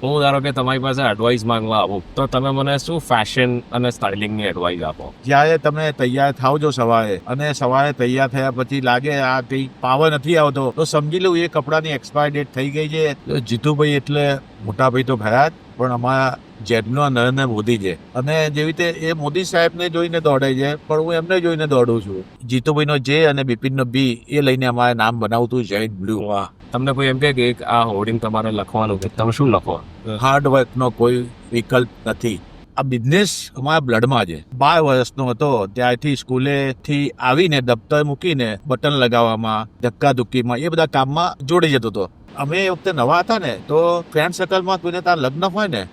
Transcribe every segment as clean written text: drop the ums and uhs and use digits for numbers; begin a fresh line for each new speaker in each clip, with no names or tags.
હું ધારો કે તમારી પાસે એડવાઇસ માંગવા આવું તો તમે મને શું ફેશન અને સ્ટાઇલિંગની એડવાઇસ આપો?
જ્યારે તમે તૈયાર થાવ છો સવારે અને સવારે તૈયાર થયા પછી લાગે આ કંઈ પાવર નથી આવતો તો સમજી લઉં એ કપડાની એક્સપાયર ડેટ થઈ ગઈ છે. તો જીતુભાઈ એટલે મોટા ભાઈ તો ખરા જ, પણ અમારા જેટનો નરેન્દ્ર મોદી છે અને જેવી રીતે એ મોદી સાહેબને જોઈને દોડે છે પણ હું એમને જોઈને દોડું છું. જીતુભાઈનો જે અને બિપિનનો બી એ લઈને અમારે નામ બનાવતું જૈન બ્લુ.
વાહ, તમને કોઈ એમ કે આ હોર્ડિંગ તમારે લખવાનું છે, તમે શું લખો?
હાર્ડ વર્કનો કોઈ વિકલ્પ નથી. આ બિઝનેસ અમારા બ્લડમાં છે. 12 વર્ષનો હતો ત્યારથી સ્કૂલેથી આવીને દફતર મૂકીને બટન લગાવવામાં, ધક્કાધુક્કીમાં એ બધા કામમાં જોડી જતો હતો. અમે એ વખતે નવા હતા ને તો ફ્રેન્ડ સર્કલમાં કોઈને ત્યાં લગ્ન હોય ને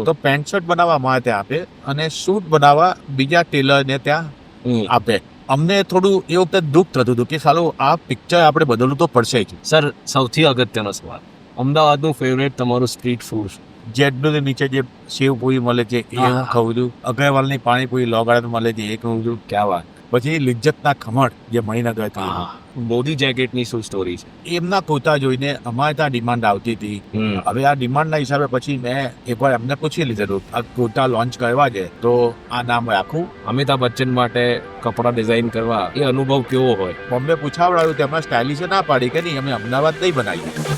તો પેન્ટ શર્ટ બનાવવા અમારે ત્યાં આપે અને સૂટ બનાવવા બીજા ટેલરને ત્યાં આપે. અમને થોડું એ વખતે દુઃખ થતું હતું કે સાલું આ પિક્ચર આપણે બદલવું તો પડશે જ.
સર, સૌથી અગત્યનો સવાલ, અમદાવાદનું ફેવરેટ તમારું સ્ટ્રીટ ફૂડ?
જેટલું નીચે જે સેવપુરી મળે છે એ હું ખાઉં છું. અગ્રવાલની પાણીપુરી લોગાડા મળે છે એ ખાઉં છું.
ક્યાં વાત!
પછી લિજ્જતના ખમણ જે મણિનગર થી,
મોદી જેકેટની શું સ્ટોરી છે?
એમના કુર્તા જોઈને અમારે ત્યાં ડિમાન્ડ આવતી હતી. હવે આ ડિમાન્ડના હિસાબે પછી મેં એકવાર એમને પૂછી લીધેલું આ કુર્તા લોન્ચ કરવા છે તો આ નામ રાખું.
અમિતાભ બચ્ચન માટે કપડાં ડિઝાઇન કરવા એ અનુભવ કેવો હોય?
બોમ્બે પૂછાવડાયું તેમાં સ્ટાઇલિશે ના પાડી કે નહીં અમે અમદાવાદ નહીં બનાવીએ.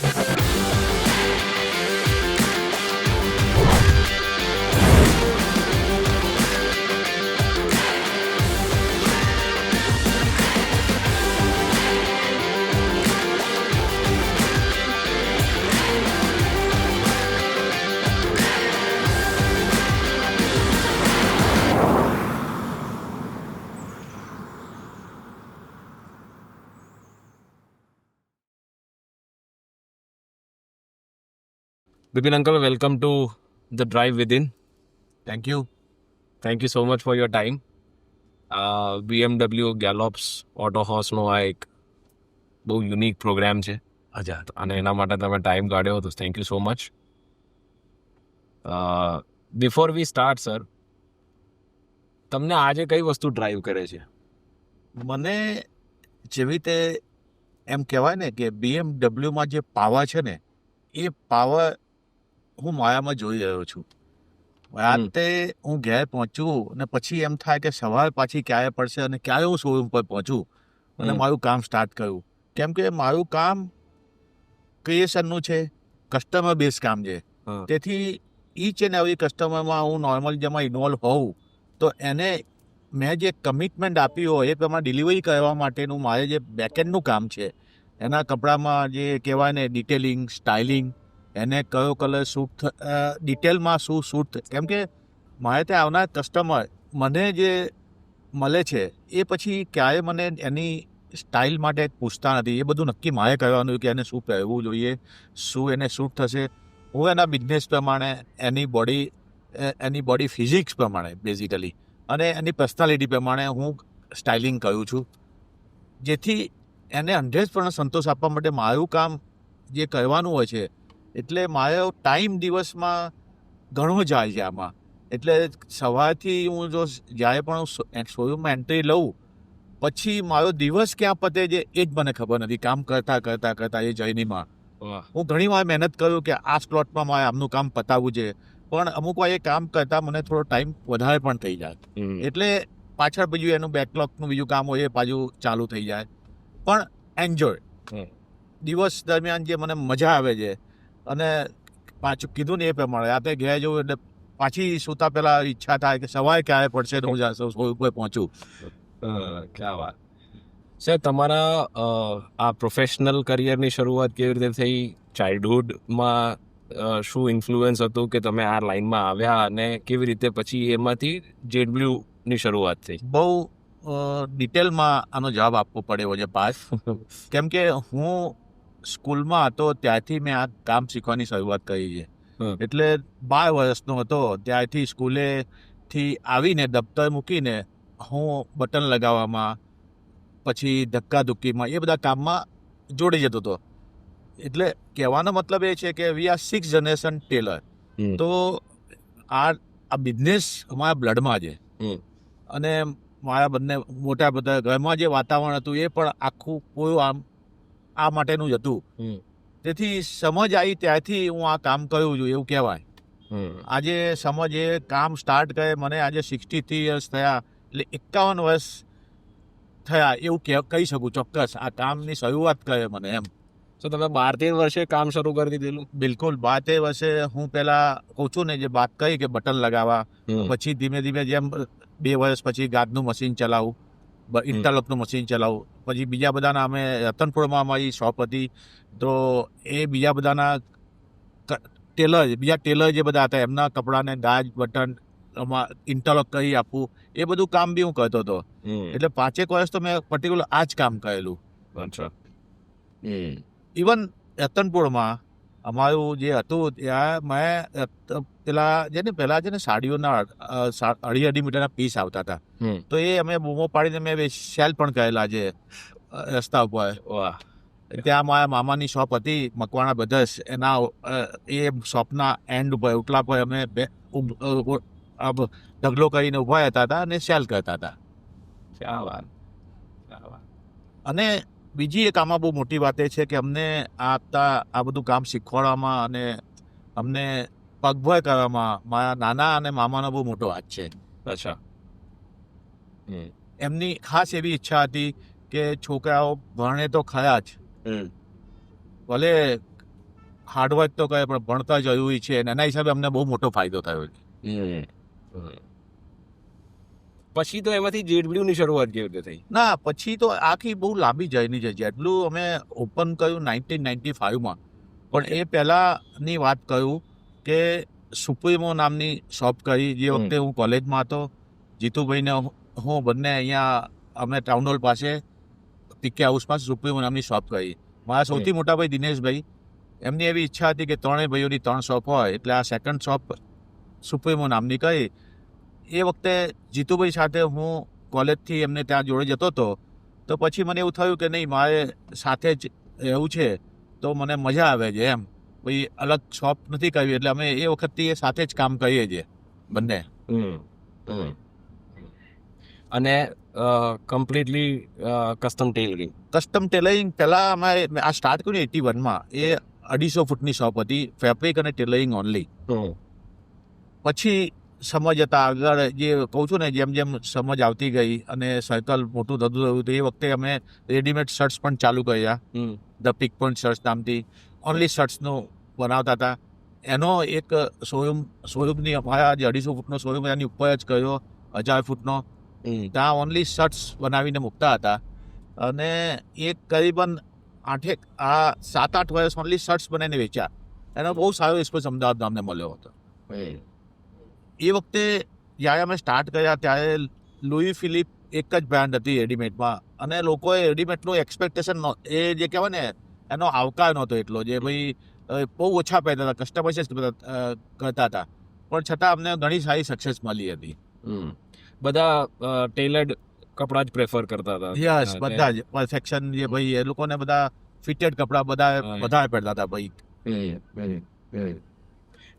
Bipin uncle, welcome to the Drive Within.
Thank you.
Thank you so much for your time. BMW Gallops auto હોર્સનો આ એક બહુ યુનિક પ્રોગ્રામ છે અને એના માટે તમે ટાઈમ કાઢ્યો તો thank you so much. Before we start sir, તમને આજે કઈ વસ્તુ ડ્રાઈવ કરે છે?
મને જેવી રીતે એમ કહેવાય ને કે BMW જે પાવર છે ને એ પાવર હું માયામાં જોઈ રહ્યો છું. રાતે હું ઘેર પહોંચું અને પછી એમ થાય કે સવાર પાછી ક્યારે પડશે અને ક્યારે હું શોરૂમ પર પહોંચું અને મારું કામ સ્ટાર્ટ કરું. કેમ કે મારું કામ ક્રિએશનનું છે, કસ્ટમર બેઝ કામ છે. તેથી ઈચ એન્ડ એવરી કસ્ટમરમાં હું નોર્મલી જેમાં ઇન્વોલ્વ હોઉં તો એને મેં જે કમિટમેન્ટ આપ્યું હોય એ પ્રમાણે ડિલિવરી કરવા માટેનું મારે જે બેકએન્ડનું કામ છે એના કપડામાં જે કહેવાય ને ડિટેલિંગ, સ્ટાઇલિંગ, એને કયો કલર સૂટ, ડિટેલમાં શું સૂટ, કેમ કે મારે ત્યાં આવનાર કસ્ટમર મને જે મળે છે એ પછી ક્યારે મને એની સ્ટાઇલ માટે પૂછતા નથી. એ બધું નક્કી મારે કરવાનું કે એને શું પહેરવું જોઈએ, શું એને સૂટ થશે. હું એના બિઝનેસ પ્રમાણે એની બોડી ફિઝિક્સ પ્રમાણે બેઝિકલી અને એની પર્સનાલિટી પ્રમાણે હું સ્ટાઇલિંગ કરું છું. જેથી એને 100% સંતોષ આપવા માટે મારું કામ જે કરવાનું હોય છે એટલે મારો ટાઈમ દિવસમાં ઘણો જાય છે આમાં. એટલે સવારથી હું જો જ્યારે પણ હું શોરૂમમાં એન્ટ્રી લઉં પછી મારો દિવસ ક્યાં પતે છે એ જ મને ખબર નથી. કામ કરતાં કરતાં કરતાં એ જર્નીમાં હું ઘણી વાર મહેનત કરું કે આ સ્લોટમાં મારે આમનું કામ પતાવવું છે પણ અમુક વાર એ કામ કરતાં મને થોડો ટાઈમ વધારે પણ થઈ જાય એટલે પાછળ બીજું એનું બેકલોગનું બીજું કામ હોય એ પાછું ચાલુ થઈ જાય. પણ એન્જોય દિવસ દરમિયાન જે મને મજા આવે છે અને પાછું કીધું ને એ પ્રમાણે રાતે ઘેર જવું એટલે પાછી સૂતા પહેલાં ઈચ્છા થાય કે સવારે ક્યારે પડશે તો હું શોરૂમ પર પહોંચું.
ક્યાં વાત! સર, તમારા આ પ્રોફેશનલ કરિયરની શરૂઆત કેવી રીતે થઈ? ચાઇલ્ડહુડમાં શું ઇન્ફ્લુઅન્સ હતું કે તમે આ લાઈનમાં આવ્યા અને કેવી રીતે પછી એમાંથી જેડબ્લ્યુની શરૂઆત થઈ?
બહુ ડિટેલમાં આનો જવાબ આપવો પડે એવો છે પાસ. કેમ કે હું સ્કૂલમાં હતો ત્યારથી મેં આ કામ શીખવાની શરૂઆત કરી છે. એટલે 12 વર્ષનો હતો ત્યારથી સ્કૂલેથી આવીને દફતર મૂકીને હું બટન લગાવવામાં, પછી ધક્કાધુક્કીમાં એ બધા કામમાં જોડી જતો હતો. એટલે કહેવાનો મતલબ એ છે કે વી આર 6 જનરેશન ટેલર. તો આ બિઝનેસ અમારા બ્લડમાં છે અને મારા બંને મોટા બધા ઘરમાં જે વાતાવરણ હતું એ પણ આખું પૂરું આ માટેનું જ હતું. તેથી સમજ આવી ત્યારથી હું આ કામ કરું છું એવું કહેવાય. આજે સમજ એ કામ સ્ટાર્ટ કરે મને આજે 63 યર્સ થયા એટલે 51 વર્ષ થયા એવું કહી શકું ચોક્કસ. આ કામની શરૂઆત કરે મને એમ.
તો તમે 12-13 વર્ષે કામ શરૂ કરી દીધેલું?
બિલકુલ 12 વર્ષે હું પહેલા કહું છું ને જે વાત કહી કે બટન લગાવવા, પછી ધીમે ધીમે જેમ 2 વર્ષ પછી ગાદનું મશીન ચલાવું, ઇન્ટરલોકનું મશીન ચલાવું, પછી બીજા બધાના અમે રતનપુરમાં અમારી શોપ હતી તો એ બીજા બધાના બીજા ટેલર જે બધા હતા એમના કપડાને ગાજ બટન ઇન્ટરલોક કરી આપવું, એ બધું કામ બી હું કરતો હતો. એટલે 5 વર્ષ તો મેં પર્ટિક્યુલર આ જ કામ કરેલું.
અચ્છા.
ઇવન રતનપુરમાં અમારું જે હતું ત્યાં મેં પહેલા છે ને સાડીઓના 2.5 મીટરના પીસ આવતા હતા તો એ અમે બૂમો પાડીને મેં સેલ પણ કરેલા છે રસ્તા ઉપર.
વાહ.
ત્યાં મારા મામાની શોપ હતી મકવાણા બ્રધર્સ, એના એ શોપના એન્ડ ઉપર ઉટલા પર અમે ઢગલો કરીને ઊભા રહેતા હતા અને સેલ કરતા હતા.
ક્યાં વાત, ક્યાં વાત.
અને બીજી એક આમાં બહુ મોટી વાત એ છે કે અમને આ બધું કામ શીખવાડવામાં અને અમને પગભર કરવામાં મારા નાના અને મામાનો બહુ મોટો હાથ છે.
અચ્છા.
એમની ખાસ એવી ઈચ્છા હતી કે છોકરાઓ ભણે તો ખરા જ, ભલે હાર્ડવર્ક તો કરે પણ ભણતા જરૂરી છે અને એના હિસાબે અમને બહુ મોટો ફાયદો થયો છે.
પછી તો એમાંથી JW ની શરૂઆત કેવી રીતે થઈ?
ના પછી તો આખી બહુ લાંબી જર્ની છે. જેટલું અમે ઓપન કર્યું 1995માં, પણ એ પહેલાંની વાત કરું કે સુપ્રીમો નામની શોપ કરી જે વખતે હું કોલેજમાં હતો. જીતુભાઈને હું બંને અહીંયા અમે ટાઉન હોલ પાસે પીકે હાઉસમાં સુપ્રીમો નામની શોપ કરી. મારા સૌથી મોટા ભાઈ દિનેશભાઈ, એમની એવી ઈચ્છા હતી કે 3 ભાઈઓની 3 શોપ હોય એટલે આ સેકન્ડ શોપ સુપ્રીમો નામની કરી. એ વખતે જીતુભાઈ સાથે હું કોલેજથી એમને ત્યાં જોડે જતો હતો તો પછી મને એવું થયું કે નહીં મારે સાથે જ રહેવું છે તો મને મજા આવે છે એમ, ભાઈ અલગ શોપ નથી કરવી એટલે અમે એ વખતથી એ સાથે જ કામ કરીએ છીએ બંને.
અને completely custom tailoring?
Custom tailoring પહેલાં અમે આ સ્ટાર્ટ કર્યું 81માં, એ 250 ફૂટની શોપ હતી, ફેબ્રિક અને ટેલરિંગ ઓનલી. પછી સમજ હતા આગળ જે કહું છું ને જેમ જેમ સમજ આવતી ગઈ અને સર્કલ મોટું થતું થયું તો એ વખતે અમે રેડીમેડ શર્ટ્સ પણ ચાલુ કર્યા. ધ પિક પોઈન્ટ શર્ટ્સ નામથી ઓનલી શર્ટ્સનું બનાવતા હતા. એનો એક શોરૂમની અમારા જે 250 ફૂટનો શોરૂમ એની ઉપર જ કર્યો 1000 ફૂટનો. ત્યાં ઓનલી શર્ટ્સ બનાવીને મૂકતા હતા અને એક કરીબન 7-8 વર્ષ ઓનલી શર્ટ્સ બનાવીને વેચ્યા. એનો બહુ સારો રિસ્પોન્સ અમદાવાદમાં અમને મળ્યો હતો. એ વખતે જ્યારે અમે સ્ટાર્ટ કર્યા ત્યારે લુઈ ફિલિપ એક જ બ્રાન્ડ હતી રેડીમેડમાં અને લોકોએ રેડીમેડનું એક્સપેક્ટેશન એ જે કહેવાય ને એનો આવકાર નહોતો એટલો, જે ભાઈ બહુ ઓછા પહેરતા હતા, કસ્ટમાઇઝ જ કરતા હતા, પણ છતાં અમને ઘણી સારી સક્સેસ મળી હતી.
બધા ટેલર્ડ કપડાં જ પ્રેફર કરતા હતા?
યસ, બધા જ પરફેક્શન જે ભાઈ એ લોકોને બધા ફિટેડ કપડાં બધા પહેરતા હતા ભાઈ.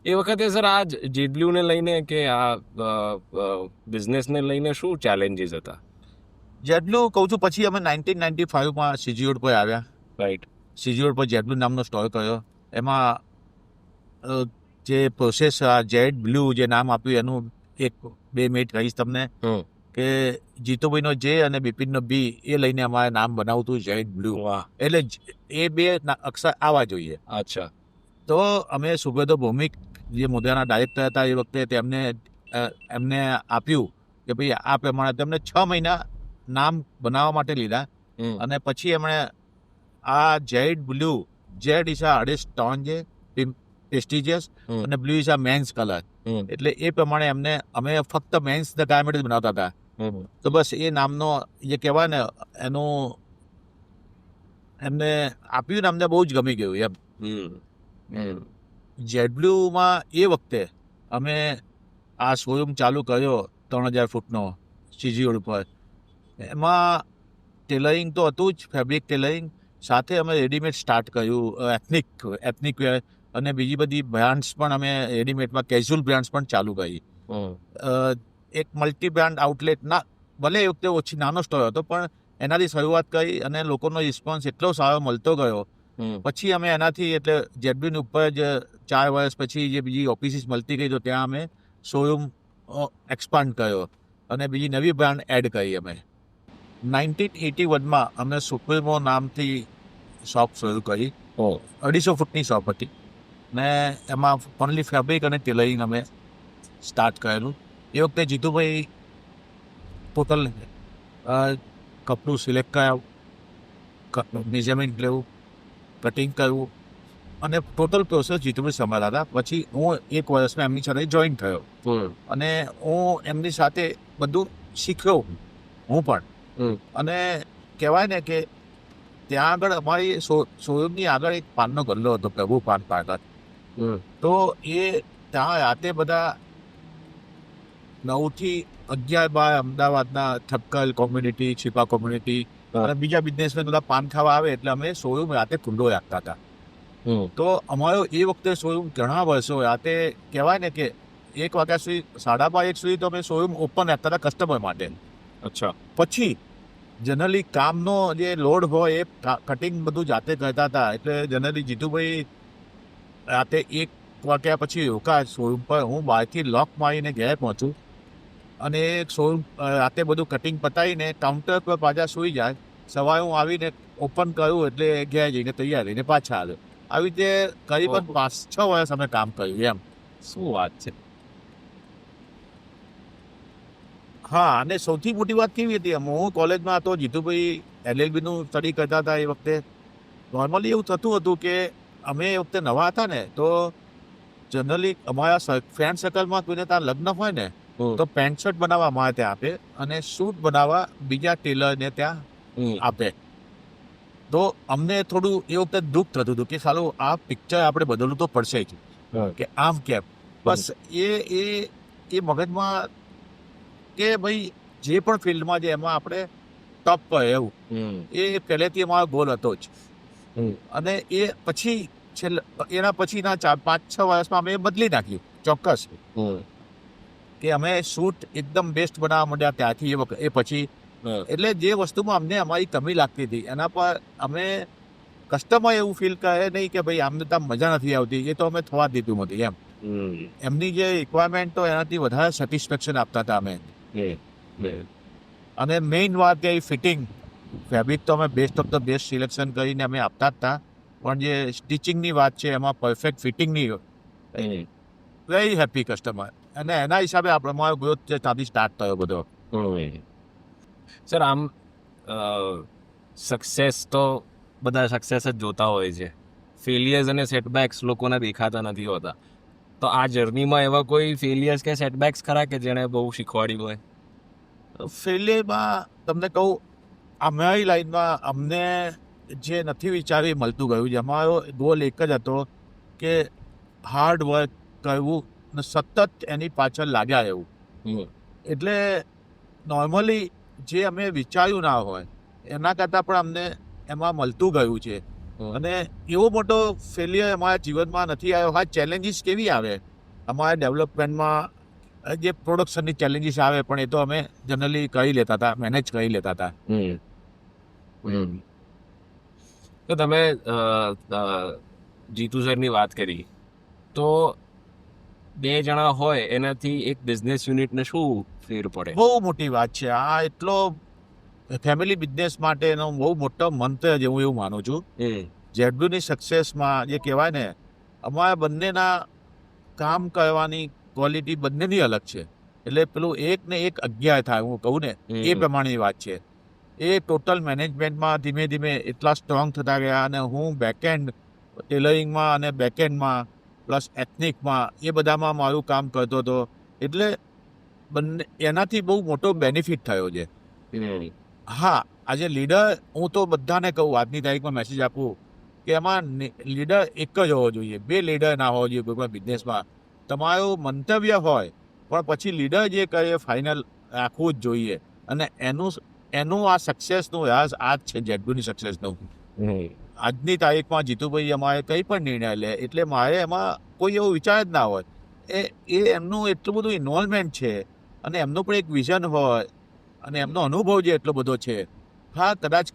એ વખતે સર આ JW ને લઈને કે આ બિઝનેસને લઈને શું ચેલેન્જીસ હતા?
જેટલું કહું છું પછી અમે 1995માં CG રોડ પર આવ્યા.
રાઈટ.
CG રોડ પર જેટલું નામનો સ્ટોર કર્યો. એમાં જે પ્રોસેસ JW જે નામ આપ્યું એનું 1-2 મિનિટ કહીશ તમને કે જીતુભાઈનો J અને બિપિનનો B એ લઈને અમારે નામ બનાવતું JW. એટલે એ 2 અક્ષર આવવા જોઈએ.
અચ્છા.
તો અમે સુબ્રતો ભૌમિક જે મોદીના ડાયરેક્ટર હતા એ વખતે એમને આપ્યું કે ભાઈ આ પ્રમાણે તેમને 6 મહિના નામ બનાવવા માટે લીધા અને પછી એમણે આ JW, Z ઇઝ આ અડેસ ટોન છે પ્રેસ્ટિજિયસ અને બ્લુ ઇઝ આ મેન્સ કલર, એટલે એ પ્રમાણે અમે ફક્ત મેન્સ ધ ગાર્મેન્ટ જ બનાવતા હતા. તો બસ એ નામનો જે કહેવાય ને એનું એમને આપ્યું ને અમને બહુ જ ગમી ગયું એમ. JWમાં એ વખતે અમે આ શોરૂમ ચાલુ કર્યો 3000 ફૂટનો CG રોડ ઉપર. એમાં ટેલરિંગ તો હતું જ, ફેબ્રિક ટેલરિંગ સાથે અમે રેડીમેડ સ્ટાર્ટ કર્યું, એથનિક વેર અને બીજી બધી બ્રાન્ડ્સ પણ અમે રેડીમેડમાં કેઝ્યુઅલ બ્રાન્ડ્સ પણ ચાલુ કરી. એક મલ્ટી બ્રાન્ડ આઉટલેટ ના ભલે એ વખતે નાનો સ્ટોર હતો પણ એનાથી શરૂઆત કરી અને લોકોનો રિસ્પોન્સ એટલો સારો મળતો ગયો પછી અમે એનાથી એટલે જેડબીન ઉપર જ 4 વર્ષ પછી જે બીજી ઓફિસીસ મળતી ગઈ તો ત્યાં અમે શોરૂમ એક્સપાન્ડ કર્યો અને બીજી નવી બ્રાન્ડ એડ કરી અમે 1981માં અમે સુપ્રીમો નામથી શોપ શરૂ કરી 250 ફૂટની શોપ હતી ને એમાં ઓનલી ફેબ્રિક અને ટેલરિંગ અમે સ્ટાર્ટ કરેલું. એ વખતે જીતુભાઈ ટોટલ કપડું સિલેક્ટ કરાવું, મેઝરમેન્ટ લેવું, કટિંગ કરવું અને ટોટલ પ્રોસેસ જીતુભાઈ સંભાળતા હતા. પછી હું 1 વર્ષમાં એમની સાથે જોઈન થયો અને હું એમની સાથે બધું શીખ્યો હું પણ. અને કહેવાય ને કે ત્યાં આગળ અમારી શોરૂમની આગળ એક પાનનો ગલ્લો હતો, પ્રભુ પાન પાર્લર. તો એ ત્યાં રાતે બધા 9 થી 11 અમદાવાદના થપકલ કોમ્યુનિટી, છીપા કોમ્યુનિટી અને બીજા બિઝનેસમેન બધા પાન ખાવા આવે એટલે અમે શોરૂમ રાતે ખુલ્લો રાખતા હતા. તો અમારો એ વખતે શોરૂમ ઘણા વર્ષો રાતે કહેવાય ને કે 1 વાગ્યા સુધી 12:30 સુધી તો અમે શોરૂમ ઓપન રાખતા હતા કસ્ટમર માટે.
અચ્છા.
પછી જનરલી કામનો જે લોડ હોય એ કટિંગ બધું જાતે કરતા હતા એટલે જનરલી જીતુભાઈ રાતે 1 વાગ્યા પછી રોકા શોરૂમ પર. હું બહારથી લોક મારીને ઘેર પહોંચું અને શોરૂમ રાતે બધું કટિંગ પતાવીને કાઉન્ટર પર પાછા સૂઈ જાય. સવારે હું આવીને ઓપન કરું એટલે ઘેર જઈને તૈયાર રહીને પાછા આવે. આવી રીતે કરીબન 5-6 વર્ષ અમે કામ કર્યું એમ.
શું વાત છે.
હા, અને સૌથી મોટી વાત કેવી હતી, હું કોલેજમાં હતો, જીતુભાઈ LLBનું સ્ટડી કરતા હતા. એ વખતે નોર્મલી એવું થતું હતું કે અમે એ વખતે નવા હતા ને તો જનરલી અમારા ફ્રેન્ડ સર્કલમાં કોઈને ત્યાં લગ્ન હોય ને તો પેન્ટ શર્ટ બનાવવા અમારે ત્યાં આપે અને સૂટ બનાવવા બીજા ટેલરને ત્યાં આપે. તો અમને થોડું એ વખતે દુઃખ થતું હતું કે સાલું આ પિક્ચર આપણે બદલવું તો પડશે જ કે આમ કેમ. બસ એ મગજમાં કે ભાઈ જે પણ ફિલ્ડમાં છે એમાં આપણે ટોપ પર એવું એ પહેલેથી અમારો ગોલ હતો જ. અને એ પછી એના પછીના 5-6 વર્ષમાં અમે બદલી નાખ્યું ચોક્કસ કે અમે શૂટ એકદમ બેસ્ટ બનાવવા માંડ્યા ત્યાંથી એ પછી. એટલે જે વસ્તુમાં અમને અમારી કમી લાગતી હતી એના પર અમે કસ્ટમર એવું ફીલ કરે નહીં કે ભાઈ અમને ત્યાં મજા નથી આવતી, એ તો અમે થવા દીધું નથી એમ. એમની જે રિક્વાયરમેન્ટ તો એનાથી વધારે સેટિસ્ફેક્શન આપતા હતા અમે. અને મેઇન વાત કે ફિટિંગ ફેબ્રિક તો અમે best of the best selection કરીને અમે આપતા જ હતા, પણ જે સ્ટિચિંગની વાત છે એમાં પરફેક્ટ ફિટિંગની વેરી હેપી કસ્ટમર. અને એના હિસાબે આપણે અમારો ગ્રોથ છે ત્યાંથી સ્ટાર્ટ થયો બધો.
સર, આમ સક્સેસ તો બધા સક્સેસ જ જોતા હોય છે, ફેલિયર્સ અને સેટબેક્સ લોકોને દેખાતા નથી હોતા. તો આ જર્નીમાં એવા કોઈ ફેલિયર્સ કે સેટબેક્સ ખરા કે જેણે બહુ શીખવાડ્યું હોય?
ફેલિયરમાં તમને કહું, અમારી લાઈનમાં અમને જે નથી વિચારી મળતું ગયું છે. અમારો ગોલ એક જ હતો કે હાર્ડ વર્ક કરવું ને સતત એની પાછળ લાગ્યા રહેવું. એટલે નોર્મલી જે અમે વિચાર્યું ના હોય એના કરતાં પણ અમને એમાં મળતું ગયું છે. અને એવો મોટો ફેલિયર અમારા જીવનમાં નથી આવ્યો. હા, ચેલેન્જીસ કેવી આવે અમારા ડેવલપમેન્ટમાં, જે પ્રોડક્શનની ચેલેન્જીસ આવે પણ એ તો અમે જનરલી કરી લેતા હતા, મેનેજ કરી લેતા હતા.
તો તમે જીતુ સરની વાત કરી, તો 2 જણા હોય એનાથી એક બિઝનેસ યુનિટને શું ફેર પડે?
બહુ મોટી વાત છે આ. એટલો ફેમિલી બિઝનેસ માટેનો બહુ મોટો મંત્ર છે, હું એવું માનું છું. જેડબીની સક્સેસમાં જે કહેવાય ને, અમારા બંનેના કામ કરવાની ક્વોલિટી બંનેની અલગ છે. એટલે પેલું 1 ને 1 11 થાય, હું કહું ને એ પ્રમાણેની વાત છે. એ ટોટલ મેનેજમેન્ટમાં ધીમે ધીમે એટલા સ્ટ્રોંગ થતા ગયા અને હું બેકએન્ડ ટેલરિંગમાં અને બેકએન્ડમાં પ્લસ એથનિકમાં એ બધામાં મારું કામ કરતો હતો. એટલે બંને એનાથી બહુ મોટો બેનિફિટ થયો છે. હા, આજે લીડર હું તો બધાને કહું, આજની તારીખમાં મેસેજ આપું કે એમાં લીડર એક જ હોવો જોઈએ, 2 લીડર ના હોવો જોઈએ કોઈ પણ બિઝનેસમાં. તમારું મંતવ્ય હોય પણ પછી લીડર જે કરે ફાઇનલ રાખવું જ જોઈએ. અને એનું આ સક્સેસનું રાજ આ જ છે, જેડબીની સક્સેસનું. આજની તારીખમાં જીતુભાઈ અમારે કંઈ પણ નિર્ણય લે એટલે મારે એમાં કોઈ એવો વિચાર જ ના હોય. એ એમનું એટલું બધું ઇન્વોલ્વમેન્ટ છે અને એમનું પણ એક વિઝન હોય અને એમનો અનુભવ જે એટલો બધો છે. હા, કદાચ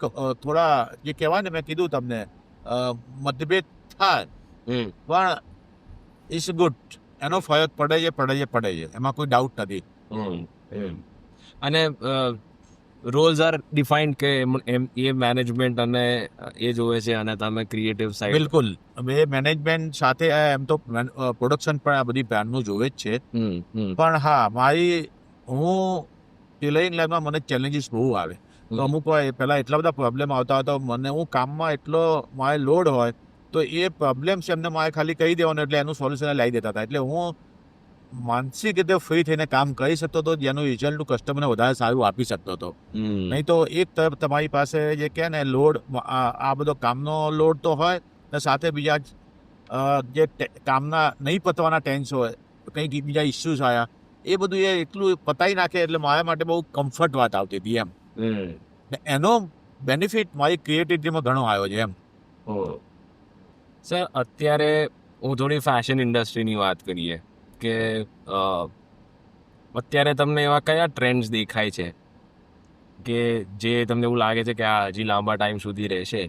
થોડા જે કહેવાય ને, મેં કીધું તમને મતભેદ થાય
હમ
પણ ઇટ્સ ગુડ, એનો ફરક પડે છે, એમાં કોઈ ડાઉટ નથી.
અને રોલ્સ આર ડિફાઇન્ડ કે એ મેનેજમેન્ટ અને એ જોવે છે અને તમે ક્રિએટિવ સાઈડ.
બિલકુલ. હવે મેનેજમેન્ટ સાથે એમ તો પ્રોડક્શન પણ આ બધી બ્રાન્ડનું જોવે જ છે, પણ હા હું ટેલરિંગ લાઈનમાં મને ચેલેન્જીસ બહુ આવે. તો અમુક વાર પહેલાં એટલા બધા પ્રોબ્લેમ આવતા હતા, મને હું કામમાં એટલો મારે લોડ હોય તો એ પ્રોબ્લેમ્સ એમને મારે ખાલી કહી દેવાનું એટલે એનું સોલ્યુશન લાવી દેતા હતા. એટલે હું માનસિક રીતે ફ્રી થઈને કામ કરી શકતો હતો, જેનું રિઝલ્ટ કસ્ટમરને વધારે સારું આપી શકતો હતો. નહીં તો એક તરફ તમારી પાસે જે કહે ને લોડ, આ બધો કામનો લોડ તો હોય ને સાથે બીજા જે કામના નહીં પતવાના ટેન્સ હોય, કંઈક બીજા ઇસ્યુઝ આવ્યા, એ બધું એ એટલું પતાવી નાખે એટલે મારા માટે બહુ કમ્ફર્ટ વાત આવતી હતી એમ. ને એનો બેનિફિટ મારી ક્રિએટિવિટીમાં ઘણો આવ્યો છે એમ.
સર અત્યારે હું થોડી ફેશન ઇન્ડસ્ટ્રીની વાત કરીએ કે અત્યારે તમને એવા કયા ટ્રેન્ડ્સ દેખાય છે કે જે તમને એવું લાગે છે કે આ હજી લાંબા ટાઈમ સુધી રહેશે?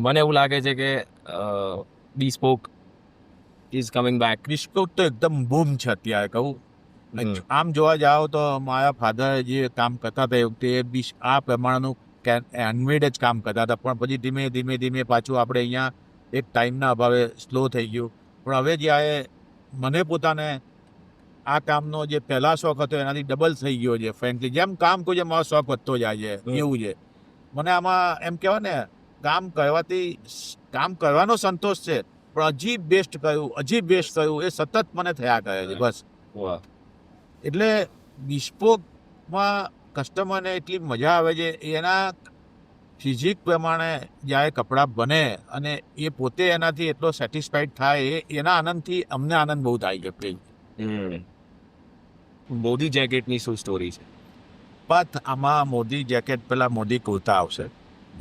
મને એવું લાગે છે કે bespoke is coming back.
Biscuit તો એકદમ બૂમ છે અત્યારે કહું. આમ જોવા જાઓ તો મારા ફાધર જે કામ કરતા હતા એ વખતે આ પ્રમાણેનું હેન્ડમેડ જ કામ કરતા હતા, પણ પછી ધીમે પાછું આપણે અહીંયા એક ટાઈમના અભાવે સ્લો થઈ ગયું. પણ હવે જ્યારે મને પોતાને આ કામનો જે પહેલા શોખ હતો એનાથી ડબલ થઈ ગયો છે. ફ્રેન્કલી જેમ કામ કોઈ મારો શોખ વધતો જાય છે એવું છે. મને આમાં એમ કહેવાય ને, કામ કરવાનો સંતોષ છે, પણ હજી બેસ્ટ કયું એ સતત મને થયા કરે છે બસ. એટલે બિસ્પોકમાં કસ્ટમરને એટલી મજા આવે છે, એના ફિઝિક પ્રમાણે જ્યારે કપડાં બને અને એ પોતે એનાથી એટલો સેટિસ્ફાઈડ થાય, એના આનંદથી અમને આનંદ બહુ થાય છે.
મોદી જેકેટની શું સ્ટોરી છે?
પણ આમાં મોદી જેકેટ પહેલાં મોદી કુર્તા આવશે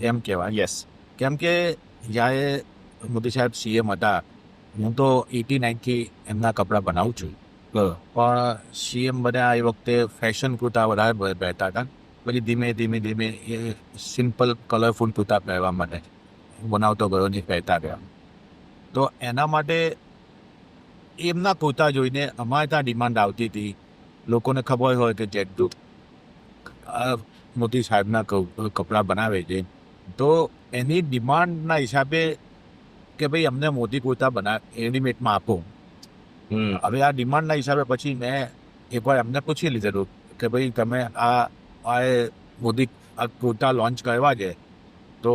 એમ કહેવાય.
યસ.
કેમ કે જ્યારે મોદી સાહેબ CM હતા, હું તો 89થી એમના કપડાં બનાવું છું, પણ CM બન્યા એ વખતે ફેશન કુર્તા વધારે પહેરતા હતા. પછી ધીમે એ સિમ્પલ કલરફુલ કુર્તા પહેરવા માટે બનાવતો ગયો ને પહેરતા ગયા. તો એના માટે એમના કુર્તા જોઈને અમારે ત્યાં ડિમાન્ડ આવતી હતી. લોકોને ખબર હોય કે જેટલું મોદી સાહેબના કપડાં બનાવે છે, તો એની ડિમાન્ડના હિસાબે કે ભાઈ અમને મોદી કુર્તા રેડીમેડમાં આપો. હવે આ ડિમાન્ડના હિસાબે પછી મેં એકવાર એમને પૂછી લીધેલું કે ભાઈ તમે આ મોદી કુર્તા લોન્ચ કરવા છે તો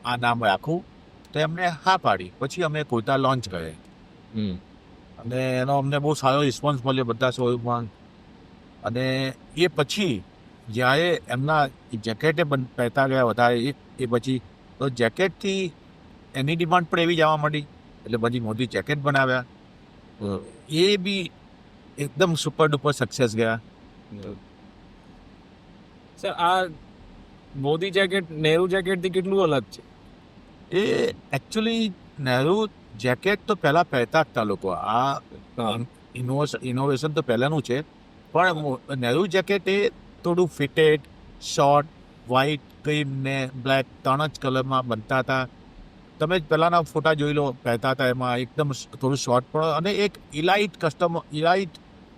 આ નામ રાખું? તો એમને હા પાડી. પછી અમે કુર્તા લોન્ચ કરે અને એનો અમને બહુ સારો રિસ્પોન્સ મળ્યો બધા શોરૂમમાં. અને એ પછી જ્યારે એમના જેકેટે પહેરતા ગયા વધારે એ પછી તો જેકેટથી એની ડિમાન્ડ પણ એવી જવા માંડી, એટલે પછી મોદી જેકેટ બનાવ્યા. એ બી એકદમ સુપર ડુપર સક્સેસ ગયા.
સર આ મોદી જેકેટ નહેરુ જેકેટથી કેટલું અલગ છે?
એ એકચ્યુઅલી નહેરુ જેકેટ તો પહેલાં પહેરતા જ હતા લોકો. આ ઇનોવેશન તો પહેલાંનું છે, પણ નહેરુ જેકેટ એ થોડું ફિટેડ, શોર્ટ, વ્હાઇટ, ક્રીમ ને બ્લેક 3 જ કલરમાં બનતા હતા. તમે પહેલાંના ફોટા જોઈ લો, પહેરતા હતા એમાં એકદમ થોડું શોર્ટ પણ, અને એક ઇલાઇટ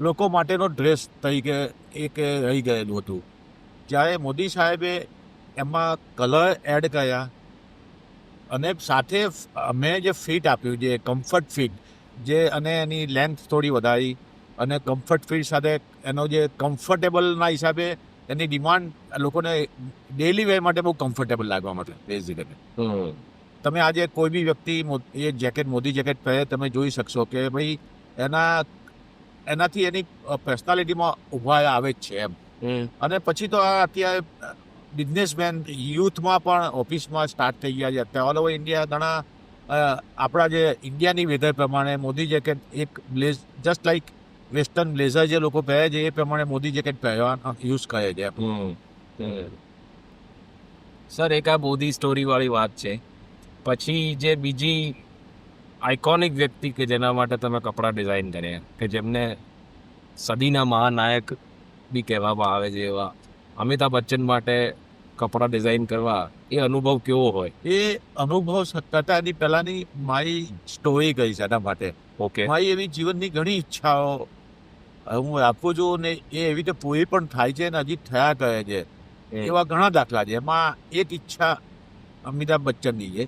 લોકો માટેનો ડ્રેસ તરીકે એક રહી ગયેલું હતું. જ્યારે મોદી સાહેબે એમાં કલર એડ કર્યા અને સાથે અમે જે ફિટ આપ્યું, જે કમ્ફર્ટ ફિટ, અને એની લેન્થ થોડી વધારી અને કમ્ફર્ટ ફિટ સાથે એનો જે કમ્ફર્ટેબલના હિસાબે એની ડિમાન્ડ લોકોને ડેલી વેર માટે બહુ કમ્ફર્ટેબલ લાગવા માટે. બેઝિકલી તમે આજે કોઈ બી વ્યક્તિ એ જેકેટ, મોદી જેકેટ પહેરે, તમે જોઈ શકશો કે ભાઈ એનાથી એની પર્સનાલિટીમાં ઉભા આવે જ છે એમ. અને પછી તો આ અત્યારે બિઝનેસમેન યુથમાં પણ ઓફિસમાં સ્ટાર્ટ થઈ ગયા છે. અત્યારે ઓલ ઓવર ઇન્ડિયા ઘણા આપણા જે ઇન્ડિયાની વેધર પ્રમાણે મોદી જેકેટ એક જસ્ટ લાઈક વેસ્ટર્ન બ્લેઝર જે લોકો પહેરે છે એ પ્રમાણે મોદી જેકેટ પહેરવા યુઝ કરે છે.
સર એક આ મોદી સ્ટોરીવાળી વાત છે, પછી જે બીજી આઇકોનિક વ્યક્તિ કે જેના માટે તમે કપડાં ડિઝાઇન કર્યા, કે જેમને સદીના મહાનાયક બી કહેવામાં આવે છે, એવા અમિતાભ બચ્ચન માટે કપડાં ડિઝાઇન કરવા એ અનુભવ કેવો હોય?
એ અનુભવ કરતા એની પહેલાની મારી સ્ટોરી ગઈ છે એના માટે.
ઓકે.
મારી એવી જીવનની ઘણી ઈચ્છાઓ હું આપું છું ને એ એવી રીતે પૂરી પણ થાય છે ને હજી થયા કરે છે. એવા ઘણા દાખલા છે. એમાં એક ઈચ્છા અમિતાભ બચ્ચનની છે.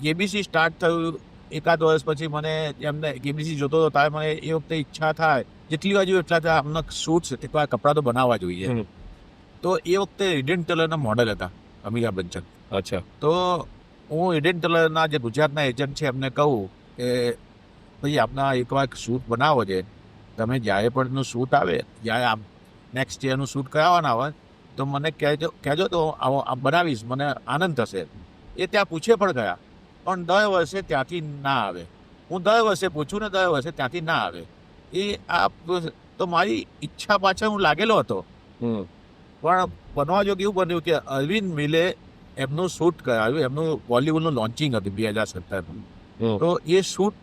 કેબીસી સ્ટાર્ટ થયું એકાદ વર્ષ પછી મને એમને કેબીસી જોતો હતો ત્યારે મને એ વખતે ઈચ્છા થાય જેટલી વાર એટલા થાય અમને શૂટ્સ એકવાર કપડાં તો બનાવવા જોઈએ. તો એ વખતે ઇડન ટેલરના મોડલ હતા અમિતાભ બચ્ચન.
અચ્છા.
તો હું ઇડન ટેલરના જે ગુજરાતના એજન્ટ છે એમને કહું કે ભાઈ આપના એકવાર શૂટ બનાવો છે, તમે જ્યારે પણ એનું શૂટ આવે, જ્યારે આમ નેક્સ્ટ યરનું શૂટ કરાવવાના હોય તો મને કહેજો તો બનાવીશ, મને આનંદ થશે. એ ત્યાં પૂછે પણ ગયા, પણ દર વર્ષે ત્યાંથી ના આવે. હું દર વર્ષે પૂછું ને દર વર્ષે ત્યાંથી ના આવે. એ તો મારી ઈચ્છા પાછળ હું લાગેલો હતો. પણ બનવા જો એવું બન્યું કે અરવિંદ મિલે એમનું શૂટ કરાવ્યું. એમનું બોલિવૂડનું લોન્ચિંગ હતું 2017. તો એ શૂટ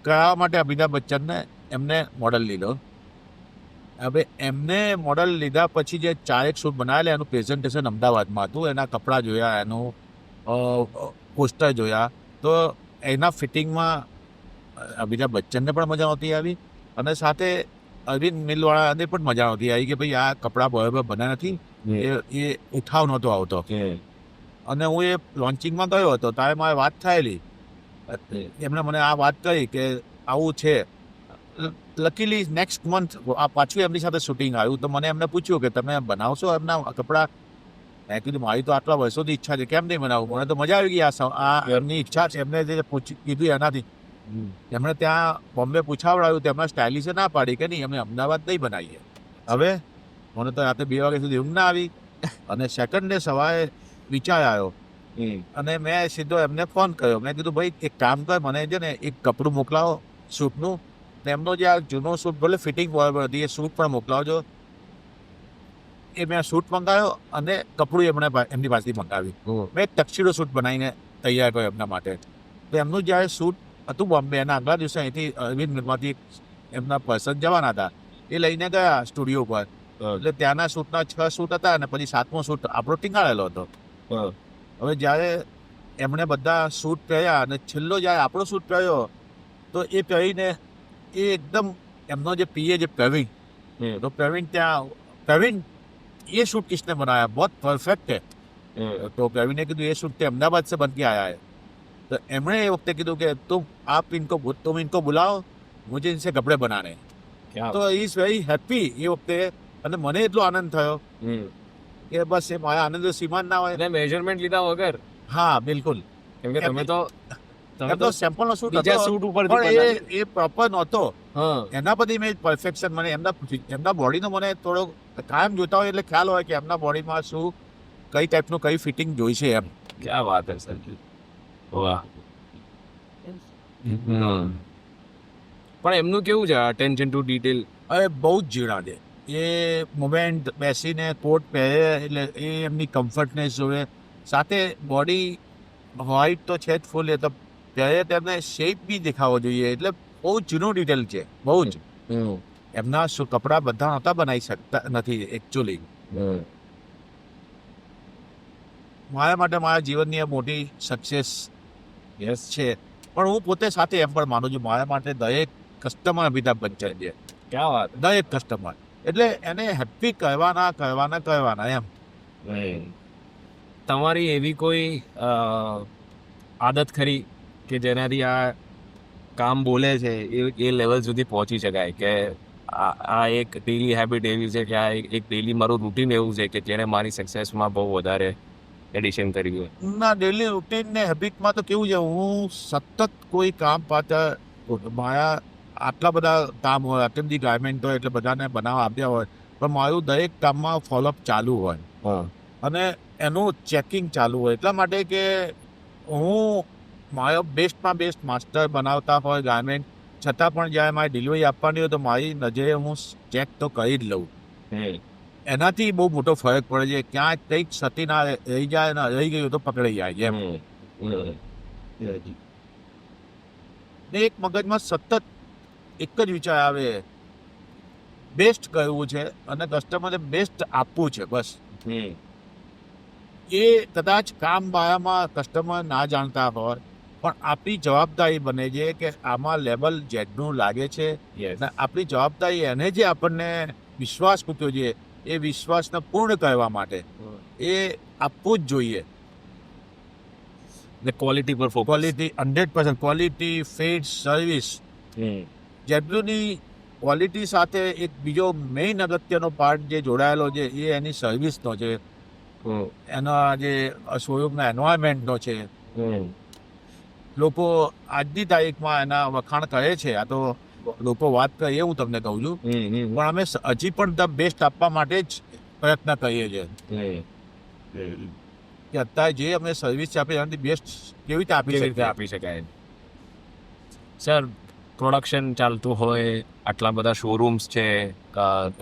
કરાવવા માટે અમિતાભ બચ્ચનને એમને મોડલ લીધો. હવે એમને મોડલ લીધા પછી જે 4 શૂટ બનાવેલા એનું પ્રેઝન્ટેશન અમદાવાદમાં હતું. એના કપડાં જોયા, એનું પોસ્ટર જોયા, તો એના ફિટિંગમાં અમિતાભ બચ્ચનને પણ મજા નહોતી આવી અને સાથે અરવિંદ મિલવાળાને પણ મજા નહોતી આવી કે ભાઈ આ કપડાં બરાબર બન્યા નથી, એ ઉઠાવ નહોતો આવતો. અને હું એ લોન્ચિંગમાં ગયો હતો ત્યારે મારે વાત થયેલી. એમણે મને આ વાત કહી કે આવું છે. લકીલી નેક્સ્ટ મંથ આ પાછું એમની સાથે શૂટિંગ આવ્યું તો મને એમને પૂછ્યું કે તમે બનાવશો એમના કપડાં? મેં કીધું મારી તો આટલા વર્ષોથી ઈચ્છા છે, કેમ નહીં બનાવું? મને તો મજા આવી ગઈ. આ એમની ઈચ્છા છે, એમને જે કીધું એનાથી. એમણે ત્યાં બોમ્બે પૂછાવડાવ્યું તો એમના સ્ટાઇલિશે ના પાડી કે નહીં અમે અમદાવાદ નહીં બનાવીએ. હવે મને તો રાતે 2 વાગ્યા સુધી ઊંઘ ના આવી અને સેકન્ડ ડે સવારે વિચાર આવ્યો અને મેં સીધો એમને ફોન કર્યો. મેં કીધું ભાઈ એક કામ કર, મને છે ને એક કપડું મોકલાવો શૂટનું, ને એમનો જે આ જૂનો શૂટ ભલે ફિટિંગ બરાબર હતી એ શૂટ પણ મોકલાવજો. એ મેં શૂટ મંગાવ્યો અને કપડું એમની પાસેથી મંગાવ્યું. મેં એક ટક્સીડો શૂટ બનાવીને તૈયાર કર્યો એમના માટે. તો એમનું જ્યારે શૂટ હતું બોમ્બે, એના આગલા દિવસે અહીંથી અરવિંદ મિલમાંથી એમના પર્સન જવાના હતા, એ લઈને ગયા સ્ટુડિયો પર. એટલે ત્યાંના શૂટના 6 શૂટ હતા અને પછી 7મો શૂટ આપણો ટીંગાળેલો હતો. હવે જ્યારે એમણે બધા શૂટ પહેર્યા અને છેલ્લો જ્યારે આપણો શૂટ પહેર્યો તો એ પહેરીને એ એકદમ એમનો જે પીએ જે પ્રવીણ, તો પ્રવીણ ये शूट किसने बनाया, बहुत परफेक्ट है. तो प्रवीण ने कहा ये शूट अहमदाबाद से बन के आया है. तो एमने ये वक्त कीधु कि तुम इनको बुलाओ, मुझे इनसे कपड़े बनाने. तो इज वेरी हैप्पी. ये वक्ते અને મને એટલો આનંદ થયો કે બસ એ મારા આનંદ સીમા ના હોય.
એટલે મેજરમેન્ટ લીધા વગર?
હા બિલકુલ.
કેમ કે તમે તો
સેમ્પલનો શૂટ
બીજા શૂટ ઉપર
એ પ્રોપર નહોતો. એના પછી મેં પરફેક્શન મને એમના બોડીનો મને થોડો કાયમ જોતા હોય એટલે ખ્યાલ હોય કે એમના બોડીમાં શું કઈ ટાઈપનું કઈ ફિટિંગ જોઈશે એમ.
ક્યાં વાત હે સર, વાહ. પણ એમનું કેવું છે અટેન્શન ટુ ડિટેલ?
અરે બહુ જ ઝીણા છે. એ મુમેન્ટ બેસીને કોટ પહેરે એટલે એ એમની કમ્ફર્ટનેસ જોવે. સાથે બોડી વ્હાઇટ તો છે જ ફૂલ, એ તો ત્યારે તેમને શેપ બી દેખાવો જોઈએ. એટલે બહુ ઝીણું ડિટેલ છે, બહુ જ. એમના કપડાં બધા નહોતા બનાવી શકતા નથી એકચ્યુઅલી. મારા માટે મારા જીવનની આ મોટી સક્સેસ છે. પણ હું પોતે સાથે એમ પણ માનું છું મારા માટે દરેક કસ્ટમર અમિતાભ બચ્ચન છે.
ક્યાં વાત.
દરેક કસ્ટમર એટલે એને હેપી કરવાના એમ.
તમારી એવી કોઈ આદત ખરી કે જેનાથી આ કામ બોલે છે એ લેવલ સુધી પહોંચી શકાય કે આ એક ડેલી હેબિટ એવી છે કે આ એક ડેલી મારું રૂટીન એવું છે કે જેને મારી સક્સેસમાં બહુ વધારે એડિશન કર્યું હોય?
ના, ડેલી રૂટીન ને હેબિટમાં તો કેવું છે, હું સતત કોઈ કામ પાછળ મારા આટલા બધા કામ હોય, આટલી બધી ગાર્મેન્ટ હોય એટલે બધાને બનાવવા આપ્યા હોય, પણ મારું દરેક કામમાં ફોલોઅપ ચાલુ હોય અને એનું ચેકિંગ ચાલુ હોય. એટલા માટે કે હું મારો બેસ્ટમાં બેસ્ટ માસ્ટર બનાવતા હોય ગાર્મેન્ટ, છતાં પણ જ્યારે મારે ડિલિવરી આપવાની હોય તો મારી નજરે હું ચેક તો કરી જ લઉં. એનાથી બહુ મોટો ફરક પડે છે. ક્યાંય કંઈક સતી ના રહી જાય ને રહી ગયું તો પકડાઈ જાય એમ. એક મગજમાં સતત એક જ વિચાર આવે, બેસ્ટ કરવું છે અને કસ્ટમરને બેસ્ટ આપવું છે બસ. એ કદાચ કામ બાયામાં કસ્ટમર ના જાણતા હોય પણ આપણી જવાબદારી બને છે કે આમાં લેવલ જેટલું લાગે છે
યસ
અને આપણી જવાબદારી એને જે આપણને વિશ્વાસ મૂક્યો છે એ વિશ્વાસને પૂર્ણ કરવા માટે એ આપવું જ જોઈએ.
ને ક્વોલિટી પર focus.
Quality 100% quality fit service. જેટલુંની ક્વોલિટી સાથે એક બીજો મેઇન અગત્યનો પાર્ટ જે જોડાયેલો છે એ એની સર્વિસનો છે, એના જે શોરૂમના એન્વાયરમેન્ટનો છે. લોકો આજની તારીખમાં એના વખાણ કરે છે, આ તો લોકો વાત કરે એ હું તમને કહું છું, પણ અમે હજી પણ ધ બેસ્ટ આપવા માટે જ પ્રયત્ન કરીએ છીએ કે અત્યારે જે અમે સર્વિસ છે આપણે એનાથી બેસ્ટ કેવી રીતે આપી શકીએ.
આપી શકાય. સર, પ્રોડક્શન ચાલતું હોય, આટલા બધા શોરૂમ્સ છે,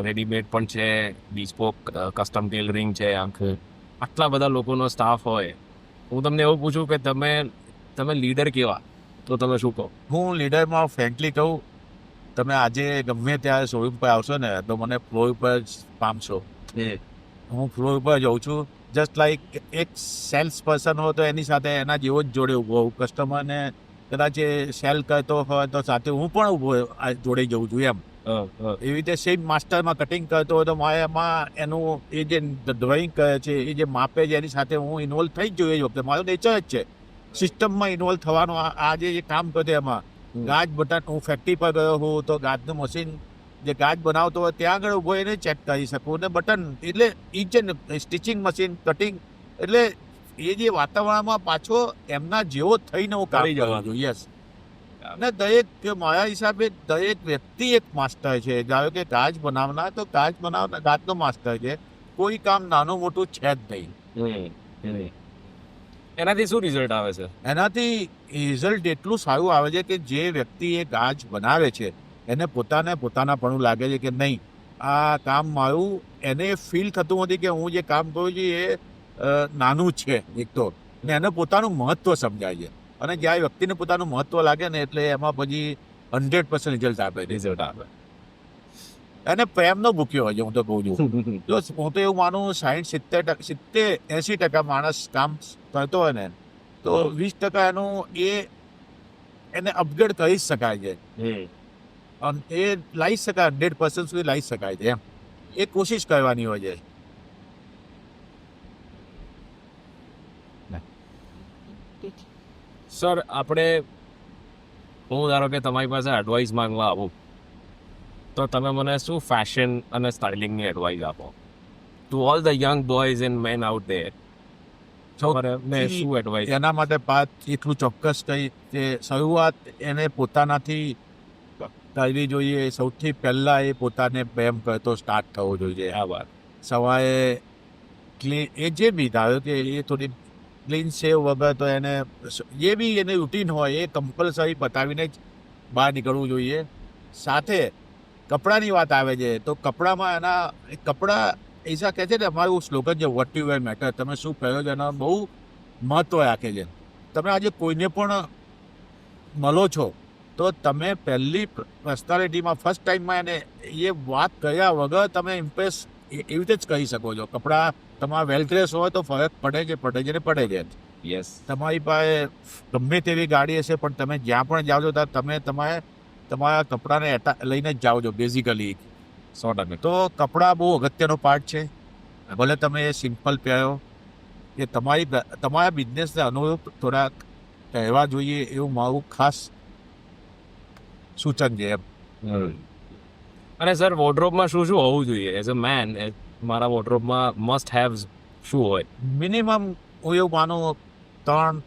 રેડીમેડ પણ છે, બિસ્પોક કસ્ટમ ટેલરિંગ છે, આટલા બધા લોકોનો સ્ટાફ હોય, હું તમને એવું પૂછું કે તમે લીડર કેવા, તો તમે શું કહો?
હું લીડરમાં ફ્રેન્કલી કહું, તમે આજે ગમે ત્યારે શોરૂમ પર આવશો ને તો મને ફ્લોર પર જ પામશો. હું ફ્લોર પર જઉં છું જસ્ટ લાઈક એક સેલ્સ પર્સન હોય તો એની સાથે એના જેવો જ જોડે ઊભો હોઉં. કસ્ટમરને કદાચ એ સેલ કરતો હોય તો સાથે હું પણ ઊભો જોડે જઉં છું એમ. એવી રીતે સેમ માસ્ટરમાં કટિંગ કરતો હોય તો મારે એમાં એનું એ જે ડ્રોઈંગ કરે છે, એ જે માપે છે, એની સાથે હું ઇન્વોલ્વ થઈ જ જોઈએ વખતે મારો નેચર જ છે સિસ્ટમમાં ઇન્વોલ્વ થવાનો. આ જે કામ કરે એમાં ગાજ બટન, હું ફેક્ટરી પર ગયો હું તો ગાજનું મશીન જે ગાજ બનાવતો હોય ત્યાં આગળ ઊભો એને ચેક કરી શકું, ને બટન એટલે each and stitching machine, cutting, એટલે એ જે વાતાવરણમાં પાછો એમના જેવો થઈને હું કામ કરું છું. યસ. અને દરેક મારા હિસાબે દરેક વ્યક્તિ એક માસ્ટર છે. ધારો કે ગાજ બનાવનાર તો ગાજનો માસ્ટર છે. કોઈ કામ નાનું મોટું છે જ નહીં.
એનાથી શું રિઝલ્ટ આવે છે?
એનાથી રિઝલ્ટ એટલું સારું આવે છે કે જે વ્યક્તિ એ ગાજ બનાવે છે એને પોતાનાપણું લાગે છે કે નહીં, આ કામ મારું, એને ફીલ થતું નથી કે હું જે કામ કરું છું એ નાનું છે એક તો, ને એને પોતાનું મહત્વ સમજાય છે. અને જ્યારે વ્યક્તિને પોતાનું મહત્વ લાગે ને એટલે એમાં પછી 100% રિઝલ્ટ આપે. એને પ્રેમનો ભૂખ્યો હોય છે હું તો કહું છું. જો હું તો એવું માનું 60-80% માણસ કામ કરતો હોય ને તો 20% એનું એને અપગ્રેડ કરી જ શકાય છે. અને એ લાવી શકાય, 100% સુધી લાવી શકાય છે એમ. એ કોશિશ કરવાની હોય છે.
સર, હું ધારો કે તમારી પાસે એડવાઇસ માંગવા આવું તો તમે મને શું ફેશન અને સ્ટાઇલિંગની એડવાઇસ આપો to all the young boys and men out there? શું એડવાઇસ?
એના માટે એટલું ચોક્કસ કહી કે શરૂઆત એને પોતાનાથી કરવી જોઈએ. સૌથી પહેલા એ પોતાને પ્રેમ કરતો સ્ટાર્ટ થવો જોઈએ.
આ વાત
સવારે એ જે બી ધારો કે એ થોડી ક્લીન શેવ વગર તો એને જે બી એની રૂટીન હોય એ કમ્પલસરી પતાવીને જ બહાર નીકળવું જોઈએ. સાથે કપડાની વાત આવે છે તો કપડામાં કપડાં એસા કહે છે ને, અમારું સ્લોગન છે વોટ યુ વેર મેટર. તમે શું પહેરો છો એના બહુ મહત્વ રાખે છે. તમે આજે કોઈને પણ મળો છો તો તમે પહેલી પર્સનાલિટીમાં ફર્સ્ટ ટાઈમમાં એને એ વાત કર્યા વગર તમે ઇમ્પ્રેસ એવી રીતે જ કહી શકો છો. કપડાં તમારા વેલ ડ્રેસ હોય તો ફરક પડે છે.
યસ.
તમારી પાસે ગમે તેવી ગાડી હશે પણ તમે જ્યાં પણ જાઓ છો ત્યાં તમે તમારા કપડાને લઈને જ જાઓ છો બેઝિકલી.
100%.
તો કપડાં બહુ અગત્યનો પાર્ટ છે. ભલે તમે એ સિમ્પલ પહેરો, એ તમારા બિઝનેસને અનુરૂપ થોડા કહેવા જોઈએ એવું મારું ખાસ સૂચન છે એમ.
અને સર, વોર્ડરોબમાં શું હોવું જોઈએ? એઝ અ મેન મારા વોર્ડરોબમાં મસ્ટ હેવ શું હોય?
મિનિમમ હું એવું માનું 3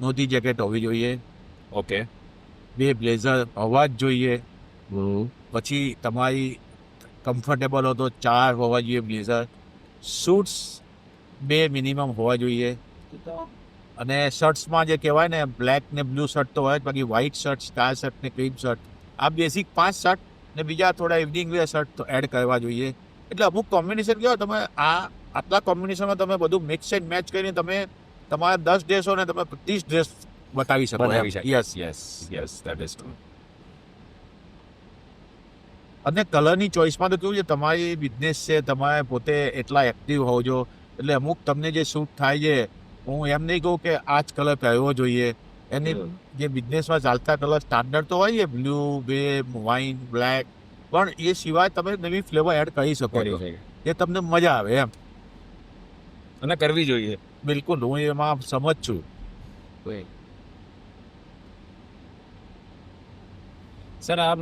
મોદી જેકેટ હોવી જોઈએ.
ઓકે.
2 બ્લેઝર હોવા જ જોઈએ. પછી તમારી કમ્ફર્ટેબલ હો તો 4 હોવા જોઈએ બ્લેઝર. શૂટ્સ 2 મિનિમમ હોવા જોઈએ. અને શર્ટ્સમાં જે કહેવાય ને બ્લેક ને બ્લુ શર્ટ તો હોય જ, બાકી વ્હાઇટ શર્ટ, સ્ટાર શર્ટ ને ક્રીમ શર્ટ, આ બેઝિક 5 શર્ટ ને બીજા થોડા ઇવનિંગ વેર શર્ટ તો એડ કરવા જોઈએ. એટલે અમુક કોમ્બિનેશન કહેવાય, તમે આટલા કોમ્બિનેશનમાં તમે બધું મિક્સ એન્ડ મેચ કરીને તમે તમારા 10 ડ્રેસો ને તમે 30 ડ્રેસ બતાવી શકો.
Yes, that is true.
અને કલરની ચોઈસમાં તો કેવું છે, તમારી બિઝનેસ છે, તમારે પોતે એટલા એક્ટિવ હોવ છો એટલે અમુક તમને જે સૂટ થાય છે, હું એમ નહીં કહું કે આ જ કલર પહેરવો જોઈએ. એની જે બિઝનેસમાં ચાલતા કલર સ્ટાન્ડર્ડ તો હોય છે, બ્લુ, બે, વાઇન, બ્લેક, પણ એ સિવાય તમે નવી ફ્લેવર એડ કરી શકો છો જે તમને મજા આવે એમ.
અને કરવી જોઈએ.
બિલકુલ, હું એમાં સમજ છું.
સર, આમ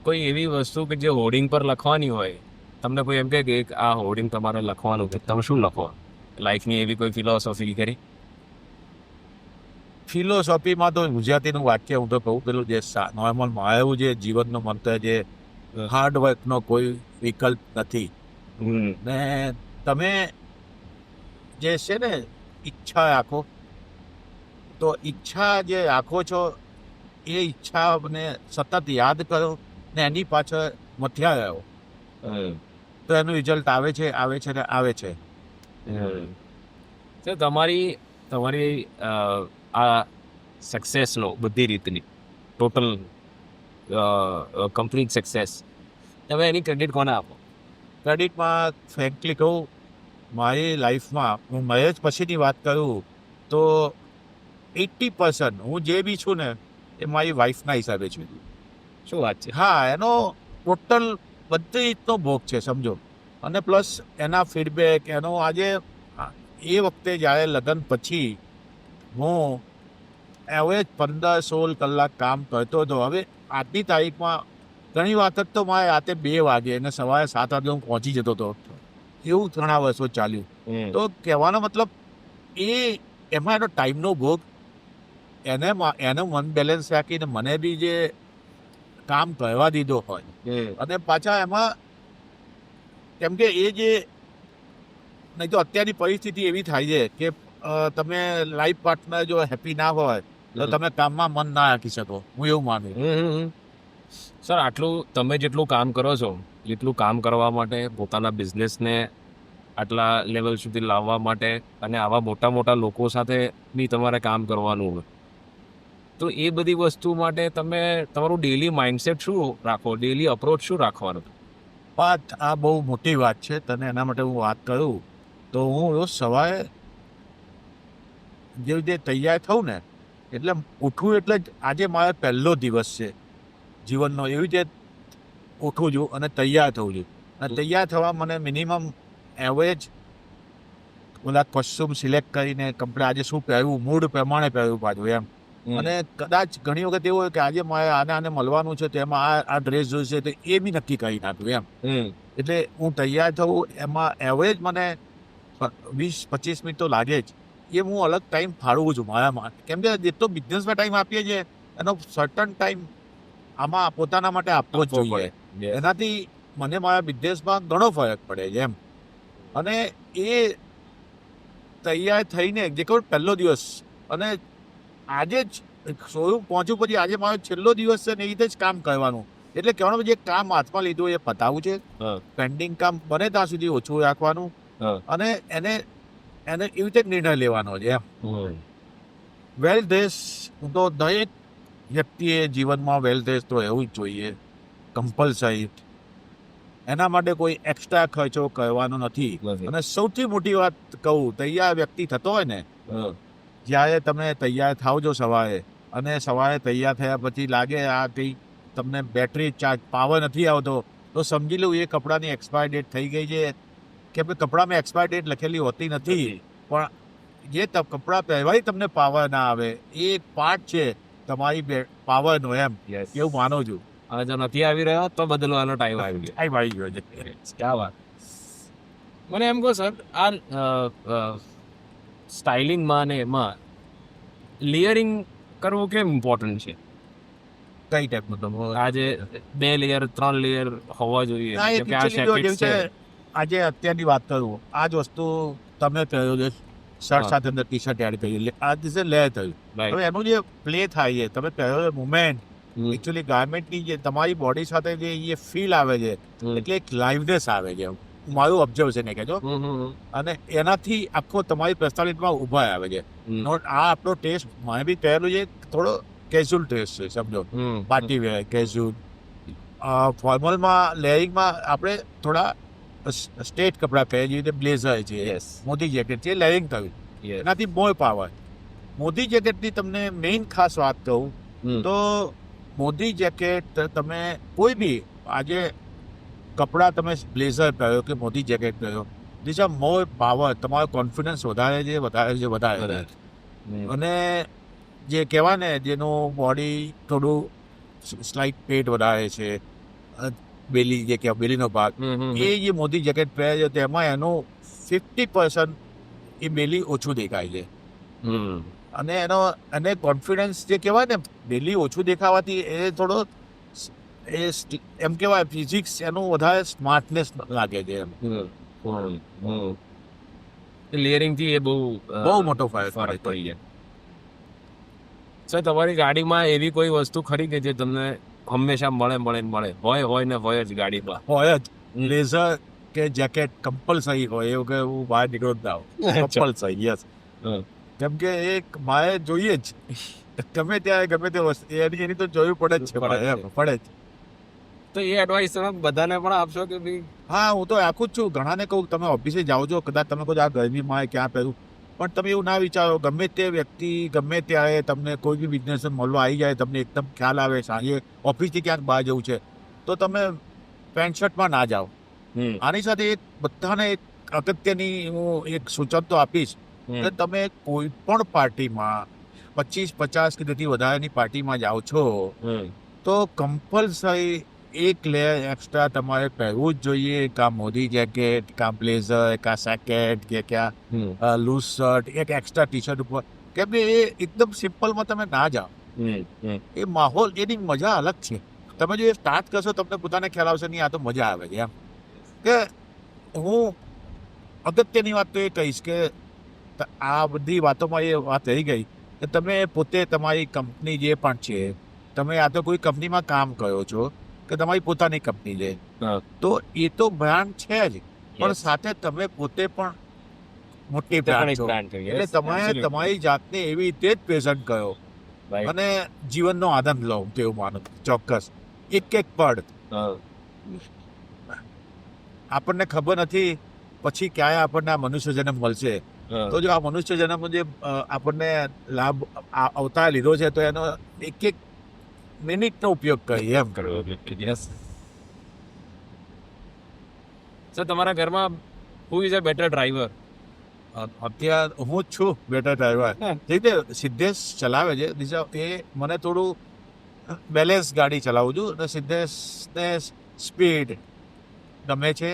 કોઈ એવી વસ્તુ કે જે હોર્ડિંગ પર લખવાની હોય, તમને કોઈ એમ કહે કે આ હોર્ડિંગ તમારે લખવાનું છે, તમે શું લખો? લાઈફની એવી કોઈ ફિલોસોફી કરી?
ફિલોસોફીમાં તો ગુજરાતીનું વાક્ય હું તો કહું, પેલું જે નોર્મલમાં આવ્યું જે જીવનનો મંત્ર જે હાર્ડવર્કનો કોઈ વિકલ્પ નથી. ને તમે જે છે ને ઈચ્છા રાખો, તો ઈચ્છા જે રાખો છો એ ઈચ્છાને સતત યાદ કરો ને એની પાછળ મથ્યા રહ્યો, તો એનું રિઝલ્ટ આવે છે ને આવે છે.
સર, તમારી આ સક્સેસનો બધી રીતની ટોટલ કમ્પ્લીટ સક્સેસ, તમે એની ક્રેડિટ કોને આપો?
ક્રેડિટમાં ફ્રેન્કલી કહું, મારી લાઈફમાં હું મેરેજ પછીની વાત કરું તો 80% હું જે બી છું ને એ મારી વાઈફના હિસાબે છું.
શું વાત છે?
હા, એનો ટોટલ બધી રીતનો ભોગ છે, સમજો. અને પ્લસ એના ફીડબેક, એનો આજે એ વખતે જ્યારે લગ્ન પછી હું એવરેજ 15-16 કલાક કામ કરતો હતો. હવે આજની તારીખમાં ઘણી વખત તો મારે રાતે 2 વાગે અને સવારે 7 વાગે હું પહોંચી જતો હતો. એવું ઘણા વર્ષો ચાલ્યું. તો કહેવાનો મતલબ એમાં એનો ટાઈમનો ભોગ, એનું મન બેલેન્સ રાખીને મને બી જે કામ કરવા દીધો હોય, અને પાછા એમાં કેમ કે એ જે નહીં તો અત્યારની પરિસ્થિતિ એવી થાય છે કે તમે લાઈફ પાર્ટનર જો હેપી ના હોય તો તમે કામમાં મન ના રાખી શકો. હું એવું માનું.
સર, આટલું તમે જેટલું કામ કરો છો, એટલું કામ કરવા માટે, પોતાના બિઝનેસને આટલા લેવલ સુધી લાવવા માટે, અને આવા મોટા મોટા લોકો સાથે બી તમારે કામ કરવાનું હોય, તો એ બધી વસ્તુ માટે તમે તમારું ડેલી માઇન્ડસેટ શું રાખો, ડેલી અપ્રોચ શું રાખવાનું?
વાત આ બહુ મોટી વાત છે. તને એના માટે હું વાત કરું તો હું રોજ સવારે જે રીતે તૈયાર થઉં ને, એટલે ઉઠવું એટલે જ આજે મારો પહેલો દિવસ છે જીવનનો, એવી રીતે ઉઠું છું અને તૈયાર થઉં છું. અને તૈયાર થવા મને મિનિમમ એવરેજ ઓલા કોસ્ચ્યુમ સિલેક્ટ કરીને કપડાં આજે શું પહેરવું, મૂડ પ્રમાણે પહેરવું પાછું એમ. અને કદાચ ઘણી વખત એવું હોય કે આજે મારે આને મળવાનું છે તો એમાં આ ડ્રેસ જોઈશે, તો એ બી નક્કી કરી નાખ્યું એમ. એટલે હું તૈયાર થવું એમાં એવરેજ મને 20-25 મિનિટ તો લાગે જ. એ હું અલગ ટાઈમ ફાળવું છું મારા માટે, કેમ કે જેટલો બિઝનેસમાં ટાઈમ આપીએ છીએ એનો સર્ટન ટાઈમ આમાં પોતાના માટે આપવો જ જોઈએ. એનાથી મને મારા બિઝનેસમાં ઘણો ફરક પડે છે એમ. અને એ તૈયાર થઈને જે કહું પહેલો દિવસ, અને આજે જ શોરૂમ પહોંચ્યું પછી આજે મારો છેલ્લો દિવસ છે ને એ રીતે જ કામ કરવાનું. એટલે કહેવાનું જે કામ હાથમાં લીધું એ પતાવવું છે, પેન્ડિંગ કામ બને ત્યાં સુધી ઓછું રાખવાનું, અને એને એવી રીતે નિર્ણય લેવાનો છે એમ. વેલ ડ્રેસ તો દરેક વ્યક્તિએ જીવનમાં વેલ ડ્રેસ તો રહેવું જ જોઈએ, કમ્પલસરી. એના માટે કોઈ એક્સ્ટ્રા ખર્ચો કરવાનો નથી. અને સૌથી મોટી વાત કહું, તૈયાર વ્યક્તિ થતો હોય ને, જ્યારે તમે તૈયાર થાવ છો સવારે, અને સવારે તૈયાર થયા પછી લાગે આ કંઈ તમને બેટરી ચાર્જ પાવર નથી આવતો, તો સમજી લઉં એ કપડાની એક્સપાયર ડેટ થઈ ગઈ છે. કેમ કે કપડામાં એક્સપાયર ડેટ લખેલી હોતી નથી, પણ જે કપડાં પહેરવાથી તમને પાવર ના આવે એ એક પાર્ટ છે તમારી પાવરનો એમ. એવું માનું છું.
અને જો નથી આવી રહ્યો તો બદલવાનો ટાઈમ આવી ગયો.
આવી ગયો છે.
ક્યાં વાત. મને એમ કહો સર, આ સ્ટાઇલિંગમાં ને એમાં લેયરિંગ કરવું કેમ ઇમ્પોર્ટન્ટ છે?
કઈ ટાઈપનું તમે
આજે 2 લેયર 3 લેયર હોવા જોઈએ?
આજે અત્યારની વાત કરું, આ જ વસ્તુ તમે પહેર્યો છે, શર્ટ સાથે અંદર ટી શર્ટ એડ કરી, આ દિવસે લેયર થયું. હવે એનું જે પ્લે થાય છે, તમે પહેરો મુવમેન્ટ, એકચ્યુઅલી ગાર્મેન્ટની જે તમારી બોડી સાથે જે એ ફીલ આવે છે, એટલે એક લાઇવનેસ આવે છે, મારું ઓબ્ઝર્વેશન એ કહેજો. અને એનાથી આખો તમારી પર્સનાલિટીમાં ઉભા આવે છે. આ આપણો ટેસ્ટ મને બી પહેરેલું છે, થોડો કેઝ્યુઅલ ટેસ્ટ છે, સમજો. પાર્ટી વેર, કેઝ્યુઅલ, ફોર્મલમાં લેયરિંગમાં આપણે થોડા સ્ટેટ કપડાં પહેરે જેવી રીતે બ્લેઝર છે,
યસ
મોદી જેકેટ છે, લેરિંગ થયું,
યસ
એનાથી મોય પાવર. મોદી જેકેટની તમને મેઇન ખાસ વાત કહું તો મોદી જેકેટ તમે કોઈ બી આજે કપડાં તમે બ્લેઝર પહેર્યો કે મોદી જેકેટ પહેર્યો, ધીસ આર મોર પાવર, તમારો કોન્ફિડન્સ વધારે છે. અને જે કહેવાય ને જેનું બોડી થોડું સ્લાઇટ પેટ વધારે છે, બેલી જે કહેવાય બેલીનો ભાગ, એ જે મોદી જેકેટ પહેરે છે તેમાં એનું 50% એ બેલી ઓછું દેખાય છે. અને એને કોન્ફિડન્સ જે કહેવાય ને ડેલી ઓછું દેખાવાથી એ થોડો એમ કહેવાય ફિઝિક્સ એનું વધારે સ્માર્ટનેસ લાગે છે એમ.
લેયરિંગ થી એ બહુ
બહુ મોટો ફરક
પડી જાય. સર તમારી ગાડીમાં એવી કોઈ વસ્તુ ખરી કે જે તમને હંમેશા મળે હોય ને હોય જ ગાડીમાં?
હોય જ. બ્લેઝર કે જેકેટ કમ્પલસરી હોય, એવું કે હું બહાર નીકળો જ ના આવું, કમ્પલસરી. યસ, કેમ કે એક મારે જોઈએ જ, ગમે ત્યારે ગમે તે વસ્તુ એની તો જોયું પડે જ છે, પડે જ.
તો એ એડવાઇસ તમે બધાને પણ આપશો કે ભાઈ?
હા, હું તો આખું જ છું. ઘણાને કહું તમે ઓફિસે જાઓ છો, કદાચ તમે કહો આ ગરમીમાં ક્યાં પહેરું, પણ તમે એવું ના વિચારો, ગમે તે વ્યક્તિ ગમે ત્યારે તમને કોઈ બી બિઝનેસ મળવા આવી જાય, તમને એકદમ ખ્યાલ આવે સાંજે ઓફિસથી ક્યાંક બહાર જવું છે તો તમે પેન્ટ શર્ટમાં ના જાઓ. આની સાથે એક બધાને એક અગત્યની હું એક સૂચન તો આપીશ કે તમે કોઈ પણ પાર્ટીમાં 25-50 કે તેથી વધારેની પાર્ટીમાં જાઓ છો તો કમ્પલસરી એક લેયર એક્સ્ટ્રા તમારે પહેરવું જ જોઈએ. કાં મોદી જેકેટ, કાં બ્લેઝર, કાં સેકેટ કે ક્યાં લૂઝ શર્ટ, એક એક્સ્ટ્રા ટી શર્ટ ઉપર, કેમ કે એ એકદમ સિમ્પલમાં તમે ના જાઓ. એ માહોલ એની મજા અલગ છે. તમે જો એ સ્ટાર્ટ કરશો તમને પોતાને ખ્યાલ આવશે નહીં આ તો મજા આવે છે એમ. કે હું અગત્યની વાત તો એ કહીશ કે આ બધી વાતોમાં એ વાત રહી ગઈ કે તમે પોતે તમારી કંપની જે પણ છે, તમે આ તો કોઈ કંપનીમાં કામ કરો છો કે તમારી પોતાની કંપની છે, તો એ તો બ્રાન્ડ છે જ, પણ સાથે તમે પોતે પણ મોટી બ્રાન્ડ છો, એટલે તમે તમારી જાતને એવી રીતે જ પ્રેઝન્ટ કરો અને જીવનનો આનંદ લો, તેવું માનું. ચોક્કસ એક પડ આપણને ખબર નથી પછી ક્યારે આપણને આ મનુષ્ય જન્મ મળશે, તો જો આ મનુષ્ય જન્મ જે આપણને લાભ અવતાર લીધો છે તો એનો એક મિનિટનો ઉપયોગ કરીએ એમ કરવો.
સર તમારા ઘરમાં who is a better driver?
અત્યારે હું જ છું બેટર ડ્રાઈવર. જે રીતે સિદ્ધેશ ચલાવે છે એ મને થોડું બેલેન્સ ગાડી ચલાવું છું અને સિદ્ધેશને સ્પીડ ગમે છે,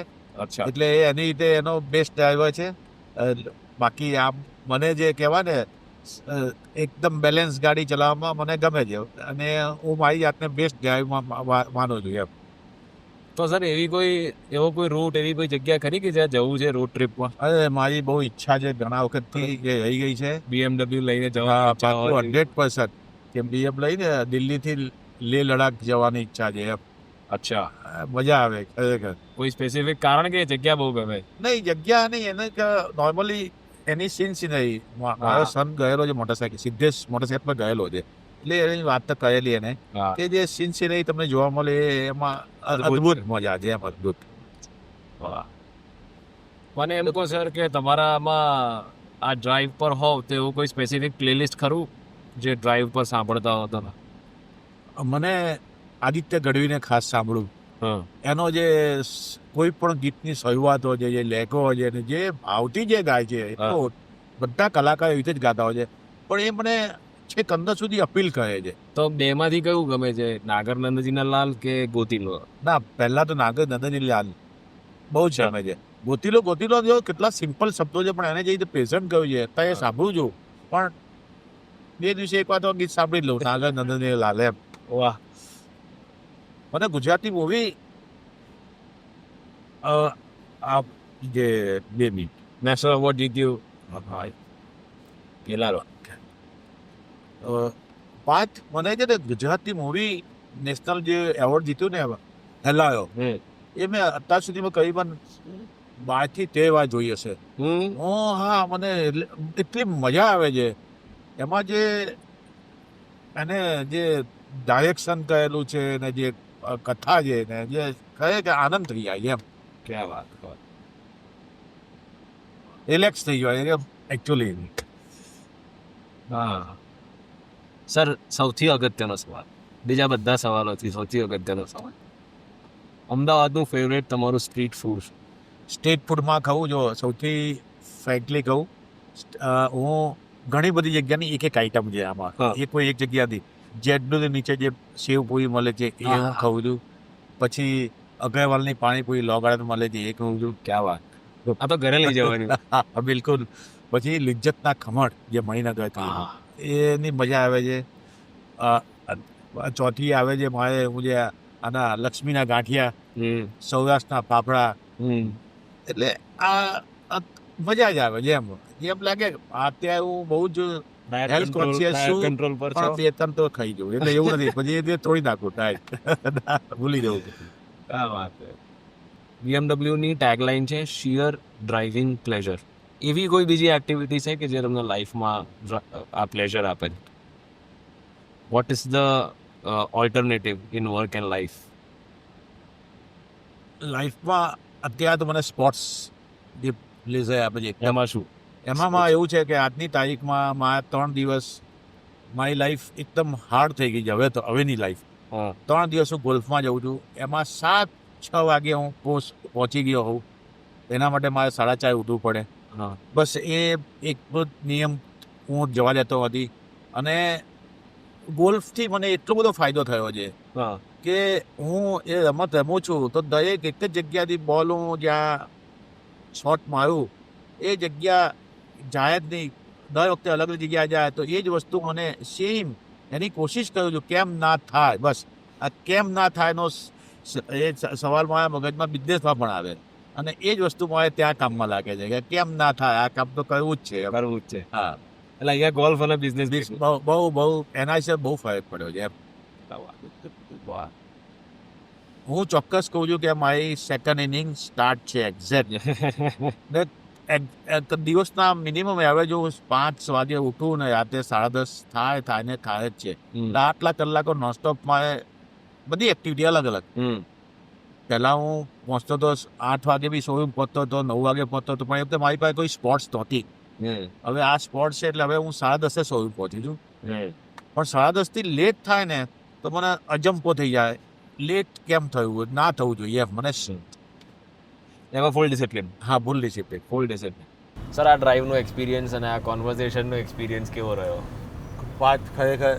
એટલે એની રીતે એનો બેસ્ટ ડ્રાઈવર છે. બાકી આમ મને જે કહેવાય ને એકદમ બેલેન્સ ગાડી ચલાવવામાં મને ગમે છે અને હું મારી જાતને બેસ્ટ ડ્રાઈવમાં માનું છું એમ.
તો સર એવો કોઈ રૂટ, એવી કોઈ જગ્યા ખરી કે જ્યાં જવું છે રોડ ટ્રીપમાં?
અરે મારી બહુ ઈચ્છા છે, ઘણા વખતથી એ રહી ગઈ છે.
BMW લઈને જવા
100% કે BM લઈને દિલ્હીથી લેહ લડાખ જવાની ઈચ્છા છે એમ.
અચ્છા,
મજા આવે ખરેખર.
કોઈ સ્પેસિફિક કારણ કે જગ્યા બહુ ગમે?
નહીં, જગ્યા નહીં, એને નોર્મલી એની સીન સિનરી. મારો સન ગયેલો છે મોટરસાઇકલ, સિદ્ધેશ મોટરસાઇકલ પર ગયેલો છે, એટલે એની વાત તો કરેલી એને કે જે સીન સિનરી તમને જોવા મળે એમાં અદ્ભુત મજા છે એમ, અદ્ભુત.
મને એમ કહો સર કે તમારામાં આ ડ્રાઈવ પર હોવ તો એવું કોઈ સ્પેસિફિક પ્લેલિસ્ટ ખરું જે ડ્રાઈવ પર સાંભળતા હો તમે?
મને આદિત્ય ગઢવીને ખાસ સાંભળું. એનો જે કોઈ પણ ગીતની શરૂઆત હોય છે, જે લેખો હોય છે, જે ભાવથી જે ગાય છે, બધા કલાકાર એવી રીતે જ ગાતા હોય છે, પણ એ મને છેક અંદર સુધી અપીલ કરે છે.
તો બેમાંથી કયું ગમે છે, નાગર નંદજીના લાલ કે ગોતીલો?
ના, પહેલા તો નાગર નંદજી લાલ બહુ જ ગમે છે. ગોતીલો જો કેટલા સિમ્પલ શબ્દો છે, પણ એને જે રીતે પ્રેઝન્ટ કર્યું છે ત્યાં એ સાંભળું છું. પણ બે દિવસે એક વાર તો ગીત સાંભળી જ લઉં, નાગર નંદજી લાલ એમ.
વાહ.
મને ગુજરાતી મૂવી આ જે બેબી
નેશનલ એવોર્ડ જીત્યું પેલા
પાંચ, મને છે ને ગુજરાતી મૂવી નેશનલ જે એવોર્ડ જીત્યું ને હેલાયો, એ મેં અત્યાર સુધીમાં કઈ પણ 12 થી 13 વાર જોઈ હશે. હા, મને એટલી મજા આવે છે એમાં. જે એને જે ડાયરેક્શન કરેલું છે ને જે કથા છે ને જે કહે કે આનંદ થઈ જાય એમ.
ક્યાં વાત કરો.
રિલેક્સ થઈ જાય એકચ્યુઅલી.
હા સર, સૌથી અગત્યનો સવાલ, બીજા બધા સવાલોથી સૌથી અગત્યનો સવાલ, અમદાવાદનું ફેવરેટ તમારું સ્ટ્રીટ ફૂડ?
સ્ટ્રીટ ફૂડમાં ખાવું જો સૌથી ફ્રેન્કલી કહું, હું ઘણી બધી જગ્યાની એક એક આઈટમ છે આમાં.
હા.
એ કોઈ એક જગ્યાથી જેટલું નીચે જે સેવપુરી મળે છે એ
હા.
હું ખાઉં છું. પછી અગ્રવાલની પાણીપુરી લોગાળા મળે છે એ ખાઉં છું.
ક્યાં વાત, આ તો ઘરે લઈ જવાની.
હા બિલકુલ. પછી લિજ્જતના ખમણ જે મણિનગર છે
હા.
એની મજા આવે છે. ચોથી આવે છે મારે હું જે આના લક્ષ્મીના ગાંઠિયા, સૌરાષ્ટ્રના ફાફડા. એટલે આ મજા જ આવે છે એમ લાગે કે અત્યારે હું બહુ જ હેલ્થ કોન્શિયસ છું,
કંટ્રોલ પર
પણ બે ત્રણ તો ખાઈ જવું એટલે એવું નથી પછી એ તોડી નાખું ટાઈટ ભૂલી જવું.
ક્યાં વાત છે. BMW ની ટેગલાઇન છે શિયર ડ્રાઇવિંગ પ્લેઝર. એવી કોઈ બીજી એક્ટિવિટી છે કે જે તમને લાઈફમાં આ પ્લેઝર આપે? What is the alternative in work and life?
લાઈફમાં અત્યારે તો મને સ્પોર્ટ્સ જે પ્લેઝર આપે છે
એમાં શું?
એમાં એવું છે કે આજની તારીખમાં મારા 3 દિવસ મારી લાઈફ એકદમ હાર્ડ થઈ ગઈ છે હવેની લાઈફ.
હા.
3 દિવસ હું ગોલ્ફમાં જાઉં છું, એમાં 7-6 વાગે હું પહોંચી ગયો હોઉં. એના માટે મારે 4:30 ઉઠવું પડે.
હા.
બસ એ એક નિયમ હું જવા દેતો નથી. અને ગોલ્ફથી મને એટલો બધો ફાયદો થયો છે
હા.
કે હું એ રમત રમું છું તો દરેક એક જ જગ્યાથી બોલ હું જ્યાં શોટ મારું એ જગ્યા જાય જ નહીં. દર વખતે અલગ અલગ જગ્યાએ જાય તો એ જ વસ્તુ મને સેમ એની કોશિશ કરું છું કેમ ના થાય. બસ આ કેમ ના થાયનો એ સવાલ મારા મગજમાં બિઝનેસમાં પણ આવે અને એ જ વસ્તુ મારે ત્યાં કામમાં લાગે છે કે કેમ ના થાય, આ કામ તો કરવું જ છે.
કરવું જ છે.
હા,
એટલે અહીંયા ગોલ્ફ અને બિઝનેસ
બહુ એના વિશે બહુ ફરક પડ્યો છે એમ. હું ચોક્કસ કહું છું કે મારી સેકન્ડ ઇનિંગ સ્ટાર્ટ છે એક્ઝેક્ટ. દિવસના મિનિમમ એવરેજ હું 5 વાગે ઉઠું ને રાતે 10:30 થાય જ છે. આટલા કલાકો નોનસ્ટોપ મારે બધી એક્ટિવિટી અલગ અલગ. પહેલાં હું પહોંચતો તો 8 વાગે બી શોરૂમ પહોંચતો હતો, 9 વાગે પહોંચતો હતો, પણ એ વખતે મારી પાસે કોઈ સ્પોર્ટ્સ નહોતી. હવે આ સ્પોર્ટ્સ છે એટલે હવે હું 10:30 શોરૂમ પહોંચી છું. પણ 10:30 થી લેટ થાય ને તો મને અજંપો થઈ જાય, લેટ કેમ થયું, ના થવું જોઈએ એમ મને.
એમાં ફૂલ ડિસિપ્લિન.
હા, ફૂલ ડિસિપ્લિન.
ફૂલ ડિસિપ્લિન. સર, આ ડ્રાઈવનો એક્સપિરિયન્સ અને આ કોન્વર્ઝેશનનો એક્સપિરિયન્સ કેવો રહ્યો?
વાત ખરેખર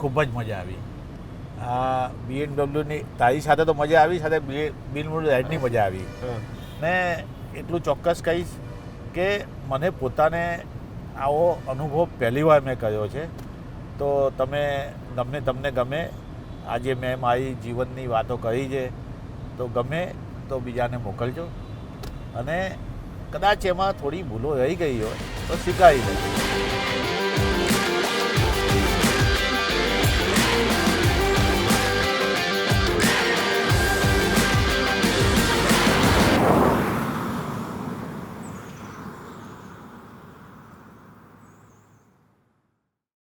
ખૂબ જ મજા આવી. આ BMW તારી સાથે તો મજા આવી, સાથે બિલમુડ રાઇડની મજા આવી. ને એટલું ચોક્કસ કહીશ કે મને પોતાને આવો અનુભવ પહેલી વાર મેં કર્યો છે. તો તમને ગમે આજે મેં મારી જીવનની વાતો કરી છે તો ગમે તો બીજાને મોકલજો અને કદાચ એમાં થોડી ભૂલો રહી ગઈ હોય તો સ્વીકારી લેજો.